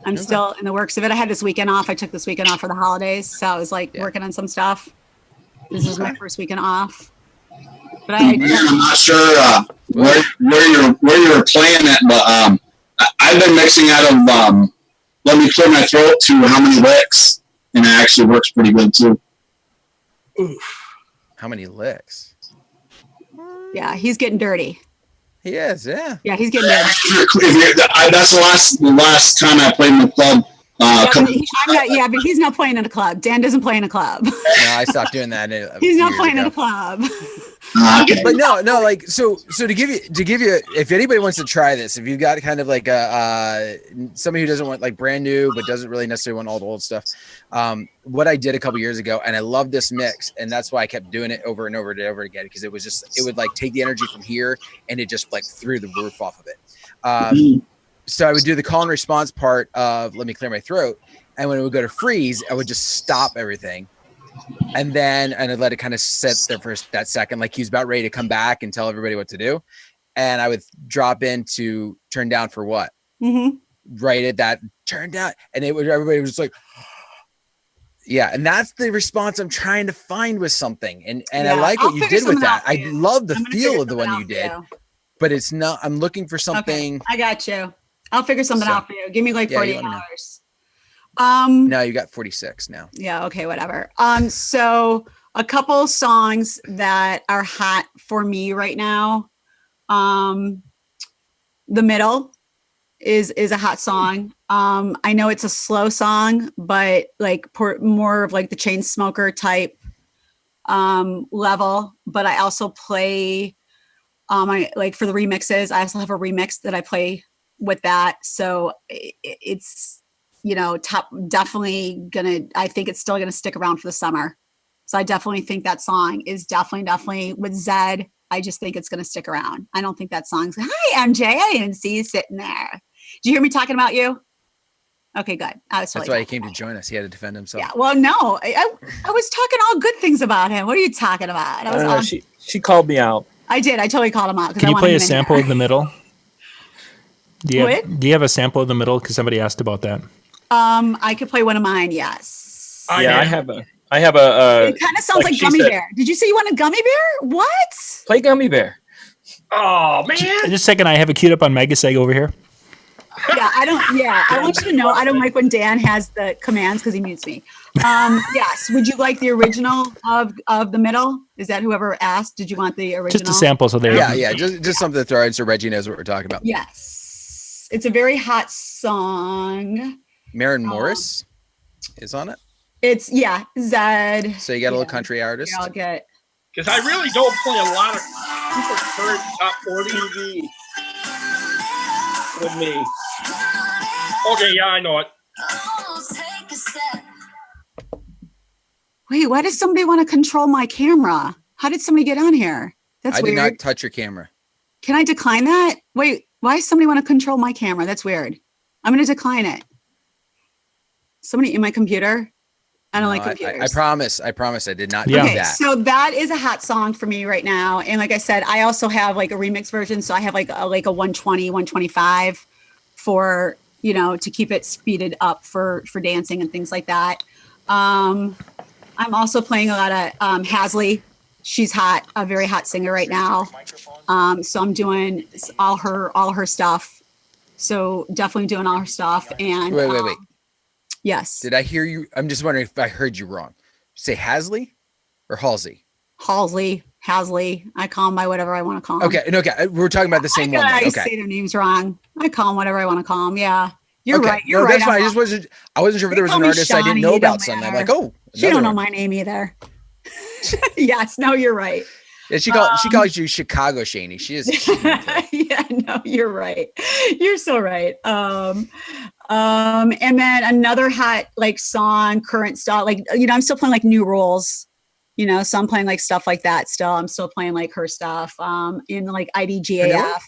I'm still in the works of it. I had this weekend off. I took this weekend off for the holidays, so I was working on some stuff. This is my first weekend off. But I'm not sure where you're playing it, but I've been mixing out of Let Me Clear My Throat to How Many Licks, and it actually works pretty good too. Oof. How many licks? Yeah, he's getting dirty. He is, yeah. Yeah, he's getting dirty. That's the last time I played in the club. But he's not playing in a club. Dan doesn't play in a club. No, I stopped doing that. He's not playing in a club. But no, like so to give you, if anybody wants to try this, if you've got kind of like somebody who doesn't want like brand new but doesn't really necessarily want all the old stuff, what I did a couple years ago, and I love this mix, and that's why I kept doing it over and over and over again, because it would like take the energy from here and it just like threw the roof off of it. So I would do the call and response part of "Let Me Clear My Throat," and when it would go to freeze, I would just stop everything. And then I'd let it kind of sit there for that second, like he was about ready to come back and tell everybody what to do. And I would drop into turn down for what? Right at that turn down. And everybody was just like, yeah. And that's the response I'm trying to find with something. And I like what you did with that. I love the feel of the one you did, but it's not, I'm looking for something. Okay, I got you. I'll figure something out for you. Give me like 48 hours. No, you got 46 now. Yeah. Okay. Whatever. So a couple songs that are hot for me right now. The Middle is a hot song. I know it's a slow song, but like more of like the Chainsmoker type level. But I also play I like for the remixes. I also have a remix that I play with that. So it's, I think it's still gonna stick around for the summer. So I definitely think that song is definitely with Zed. I just think it's gonna stick around. I don't think that song's, hi MJ, I didn't see you sitting there. Did you hear me talking about you? Okay, good. That's why he came to join us. He had to defend himself. Yeah. Well, no, I was talking all good things about him. What are you talking about? She called me out. I did. I totally called him out. Can you play a sample of The Middle? Do you have a sample of The Middle? Because somebody asked about that. I could play one of mine. Yes. I have a. It kind of sounds like Gummy Bear. Did you say you want a Gummy Bear? What? Play Gummy Bear. Oh man! Just a second. I have it queued up on Megaseg over here. Yeah, I want you to know I don't like when Dan has the commands because he mutes me. Yes. Would you like the original of The Middle? Is that whoever asked? Did you want the original? Just a sample, so there. Yeah. Just something to throw in so Reggie knows what we're talking about. Yes, it's a very hot song. Maren Morris is on it. It's Zed. So you got a little country artist. Yeah, I'll get. Because I really don't play a lot of super current top 40 with me. Okay, yeah, I know it. Wait, why does somebody want to control my camera? How did somebody get on here? That's weird. I did not touch your camera. Can I decline that? Wait, why does somebody want to control my camera? That's weird. I'm going to decline it. Somebody in my computer? I don't like computers. I promise I did not do that. So that is a hot song for me right now. And like I said, I also have like a remix version. So I have like a 120, 125 for, to keep it speeded up for dancing and things like that. I'm also playing a lot of Hasley. She's hot, a very hot singer right now. So I'm doing all her stuff. So definitely doing all her stuff. And wait. Yes. Did I hear you? I'm just wondering if I heard you wrong. You say Hasley or Halsey? Halsey. I call them by whatever I want to call them. Okay. We're talking about the same one. I say their names wrong. I call them whatever I want to call them. Yeah. You're right. You're right. That's fine. I wasn't sure if there was an artist I didn't know about something. I'm like, she don't know my name either. Yes. No, you're right. Yeah, she calls you Chicago Shani. She is. Yeah, no, you're right. You're so right. And then another hot like song, current style, like I'm still playing like New Rules, so I'm playing like stuff like that still. I'm still playing like her stuff. In like IDGAF.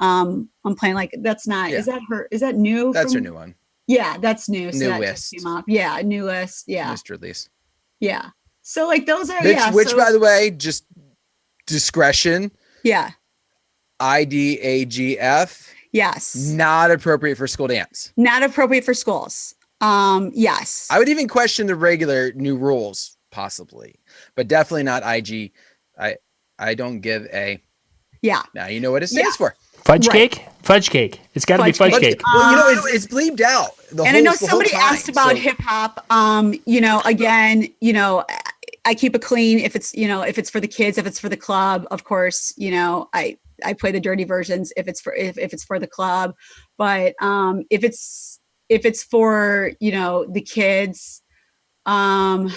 I'm playing like is that new? That's her new one. Yeah, that's new. So newest. That came up. Yeah, newest. Yeah. Newest release. Yeah. So like those are which by the way, just discretion. Yeah. IDAGF. Yes. Not appropriate for school dance. Not appropriate for schools. Yes. I would even question the regular New Rules possibly, but definitely not IG. I don't give a. Yeah. Now you know what it stands for. Fudge cake? Fudge cake. It's got to be fudge cake. Well, it's bleeped out. I know somebody asked about hip hop. Again, I keep it clean if it's for the kids, if it's for the club, of course, I play the dirty versions if it's for the club. But if it's if it's for, you know, the kids, I'm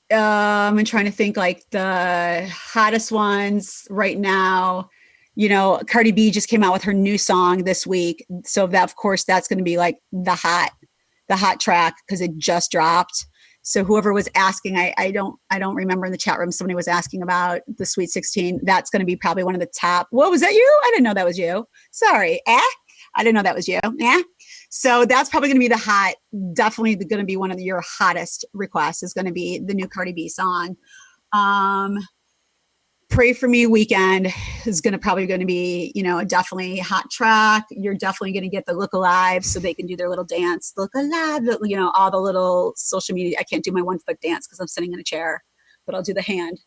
trying to think like the hottest ones right now. You know, Cardi B just came out with her new song this week. So that, of course, that's going to be like the hot track because it just dropped. So whoever was asking, I don't remember in the chat room, somebody was asking about the Sweet 16. That's going to be probably one of the top. What was that you? I didn't know that was you. Sorry. I didn't know that was you. So that's probably going to be definitely going to be one of your hottest requests is going to be the new Cardi B song. Pray For Me Weekend is probably going to be, you know, a definitely hot track. You're definitely going to get the Look Alive so they can do their little dance. Look Alive, you know, all the little social media. I can't do my 1 foot dance because I'm sitting in a chair, but I'll do the hand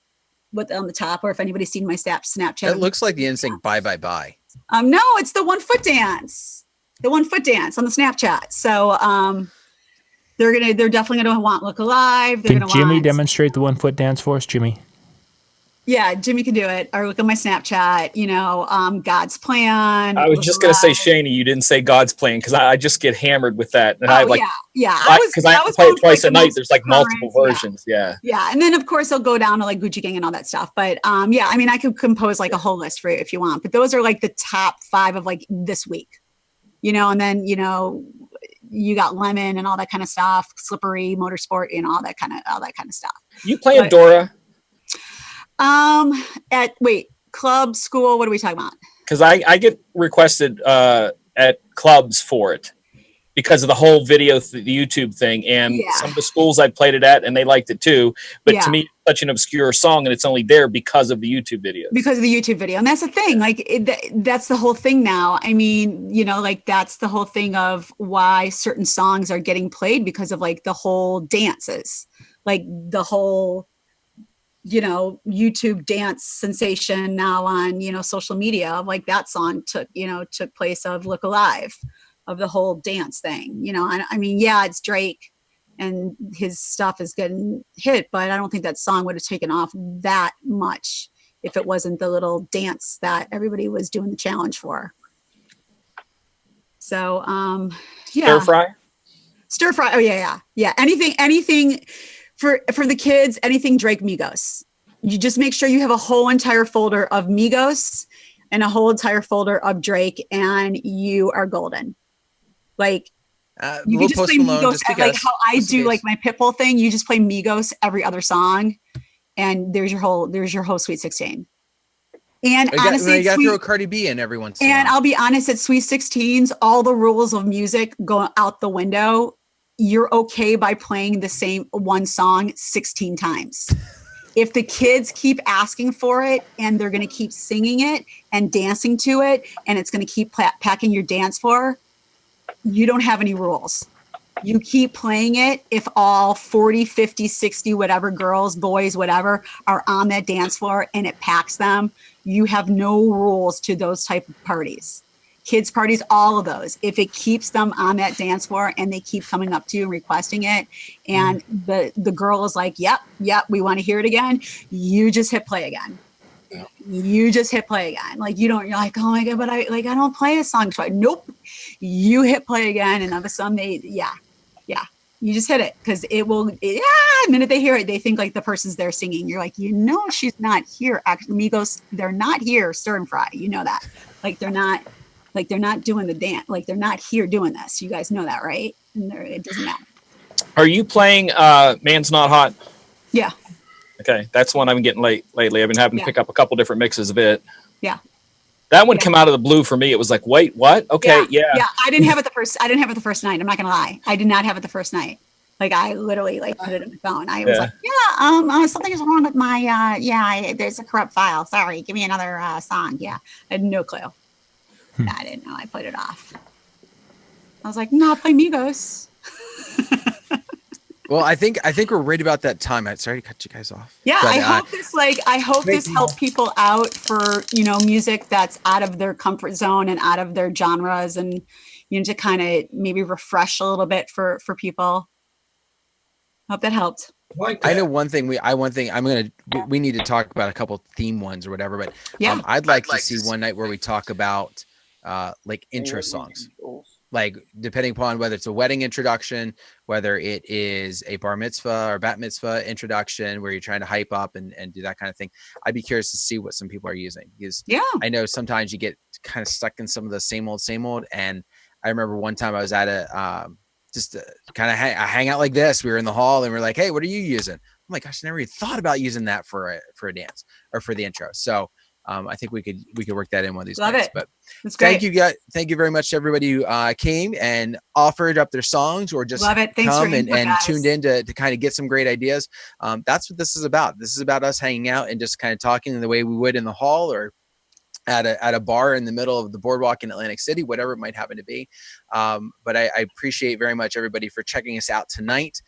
on the top. Or if anybody's seen my Snapchat. It looks like the NSYNC Bye Bye Bye. No, it's the 1 foot dance. The 1 foot dance on the Snapchat. So they're definitely going to want Look Alive. Can Jimmy demonstrate the 1 foot dance for us, Jimmy? Yeah, Jimmy can do it. Or look at my Snapchat, you know, God's Plan. I was just going to say, Shani, you didn't say God's Plan because I just get hammered with that. And I play it twice a night. There's like multiple versions. Yeah. And then, of course, I'll go down to like Gucci Gang and all that stuff. But yeah, I mean, I could compose like a whole list for you if you want. But those are like the top 5 of like this week, you know, and then, you know, you got Lemon and all that kind of stuff, Slippery, Motorsport, you know, all that kind of stuff. You playing Dora? Club, school, what are we talking about? Because I get requested at clubs for it because of the whole video, the YouTube thing, and some of the schools I played it at, and they liked it too. But to me, it's such an obscure song, and it's only there because of the YouTube video. Because of the YouTube video, and that's the thing. Like that's the whole thing now. I mean, you know, like that's the whole thing of why certain songs are getting played because of like the whole dances, like the whole, you know, YouTube dance sensation now on, you know, social media. Like that song took place of Look Alive, of the whole dance thing, you know. I mean, yeah, it's Drake and his stuff is getting hit, but I don't think that song would have taken off that much if it wasn't the little dance that everybody was doing the challenge for. So, yeah. Stir fry. Oh yeah. Anything for the kids, anything Drake Migos. You just make sure you have a whole entire folder of Migos and a whole entire folder of Drake, and you are golden. Like you can just play Migos like how I do like my Pitbull thing. You just play Migos every other song, and there's your whole Sweet 16. And honestly, you got to throw a Cardi B in every once in a while. And I'll be honest, at Sweet 16s, all the rules of music go out the window. You're okay by playing the same one song 16 times. If the kids keep asking for it and they're going to keep singing it and dancing to it, and it's going to keep packing your dance floor, you don't have any rules. You keep playing it. If all 40, 50, 60, whatever girls, boys, whatever are on that dance floor and it packs them, you have no rules to those type of parties. Kids parties, all of those. If it keeps them on that dance floor and they keep coming up to you and requesting it, and the girl is like, yep, we want to hear it again, you just hit play again. You just hit play again. Like you're like, oh my God, but I don't play a song twice. Nope. You hit play again, and all of a sudden you just hit it because it will. The minute they hear it, they think like the person's there singing. You're like, you know, she's not here. Actually, Migos, they're not here. Stir and fry. You know that. Like they're not doing the dance. Like they're not here doing this. You guys know that, right? And it doesn't matter. Are you playing Man's Not Hot? Yeah. Okay, that's one I've been getting lately. I've been having to pick up a couple different mixes of it. Yeah. That one came out of the blue for me. It was like, wait, what? Okay, yeah. I didn't have it the first night. I'm not gonna lie. I did not have it the first night. Like I literally put it in my phone. I was like, something is wrong with my there's a corrupt file. Sorry, give me another song. Yeah. I had no clue. I didn't know. I played it off. I was like, no, I'll play Migos. Well, I think we're right about that time. I'm sorry to cut you guys off. Yeah, but, I hope this helped people out for, you know, music that's out of their comfort zone and out of their genres, and you know, to kind of maybe refresh a little bit for people. Hope that helped. I know one thing. We need to talk about a couple theme ones or whatever. But I'd like to see one night where we talk about like intro songs, like depending upon whether it's a wedding introduction, whether it is a bar mitzvah or bat mitzvah introduction where you're trying to hype up and do that kind of thing. I'd be curious to see what some people are using, because I know sometimes you get kind of stuck in some of the same old. And I remember one time I was at a just kind of a hangout like this. We were in the hall and we're like, hey, what are you using? I'm like, gosh, I never even thought about using that for a dance or for the intro. So I think we could work that in one of these nights. But thank you very much to everybody who came and offered up their songs or just come and tuned in to kind of get some great ideas. That's what this is about. This is about us hanging out and just kind of talking the way we would in the hall or at a bar in the middle of the boardwalk in Atlantic City, whatever it might happen to be. But I appreciate very much everybody for checking us out tonight.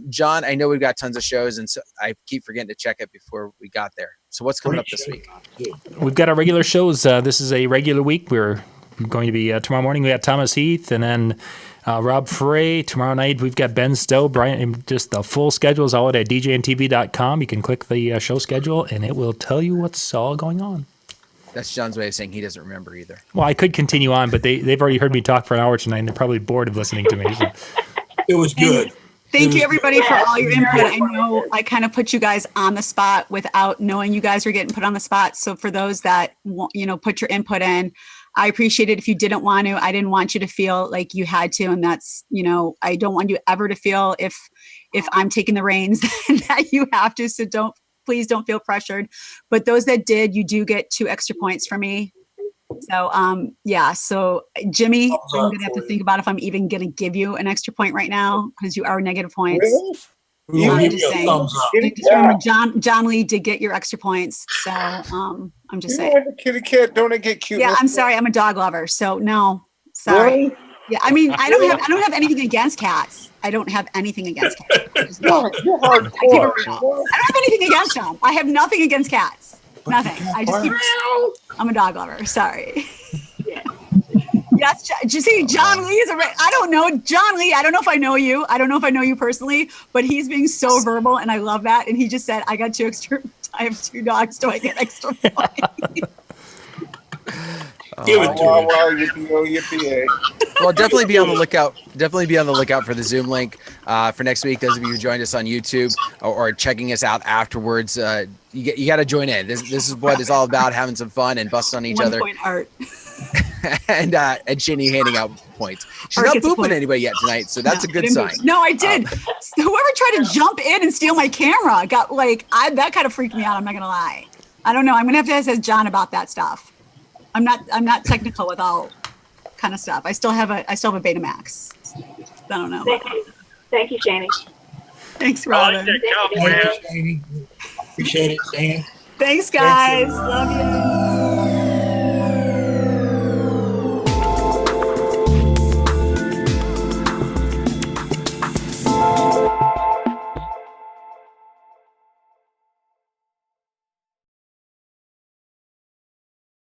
John, I know we've got tons of shows, and so I keep forgetting to check it before we got there. So what's coming up this week? We've got our regular shows. This is a regular week. We're going to be tomorrow morning. We got Thomas Heath, and then Rob Frey. Tomorrow night we've got Ben Stowe, Brian. And just the full schedule is all at DJNTV.com. You can click the show schedule, and it will tell you what's all going on. That's John's way of saying he doesn't remember either. Well, I could continue on, but they've already heard me talk for an hour tonight, and they're probably bored of listening to me. So. It was good. Thank you, everybody, for all your input. I know I kind of put you guys on the spot without knowing you guys were getting put on the spot. So for those that, put your input in, I appreciate it. If you didn't want to, I didn't want you to feel like you had to. And that's, I don't want you ever to feel if I'm taking the reins that you have to. So please don't feel pressured. But those that did, you do get 2 extra points for me. So, So Jimmy, I'm going to have to think about if I'm even going to give you an extra point right now because you are negative points. Really? I'm just saying. Just remember, John Lee did get your extra points. So, I'm just saying. Kitty cat, don't it get cute? Yeah, I'm sorry. I'm a dog lover. So no, sorry. Really? Yeah, I mean, I don't have anything against cats. I don't have anything against cats. You're hardcore. I don't have anything against them. I have nothing against cats. Nothing. I'm a dog lover. Sorry. Yes, you see, John Lee is I don't know. John Lee, I don't know if I know you. I don't know if I know you personally, but he's being so verbal, and I love that. And he just said, I have 2 dogs, so I get extra points. Yippee. Well, definitely be on the lookout. Definitely be on the lookout for the Zoom link for next week. Those of you who joined us on YouTube or checking us out afterwards, you got to join in. This is what it's all about: having some fun and busting on each other. Art. and Shani handing out points. She's not booping anybody yet tonight, so that's a good sign. No, I did. Whoever tried to jump in and steal my camera got that kind of freaked me out. I'm not gonna lie. I don't know. I'm gonna have to ask John about that stuff. I'm not technical with all kind of stuff. I still have a Betamax. I don't know. Thank you, Shani. Thanks, Robin. Appreciate it, Dan. Thanks, guys. Love you.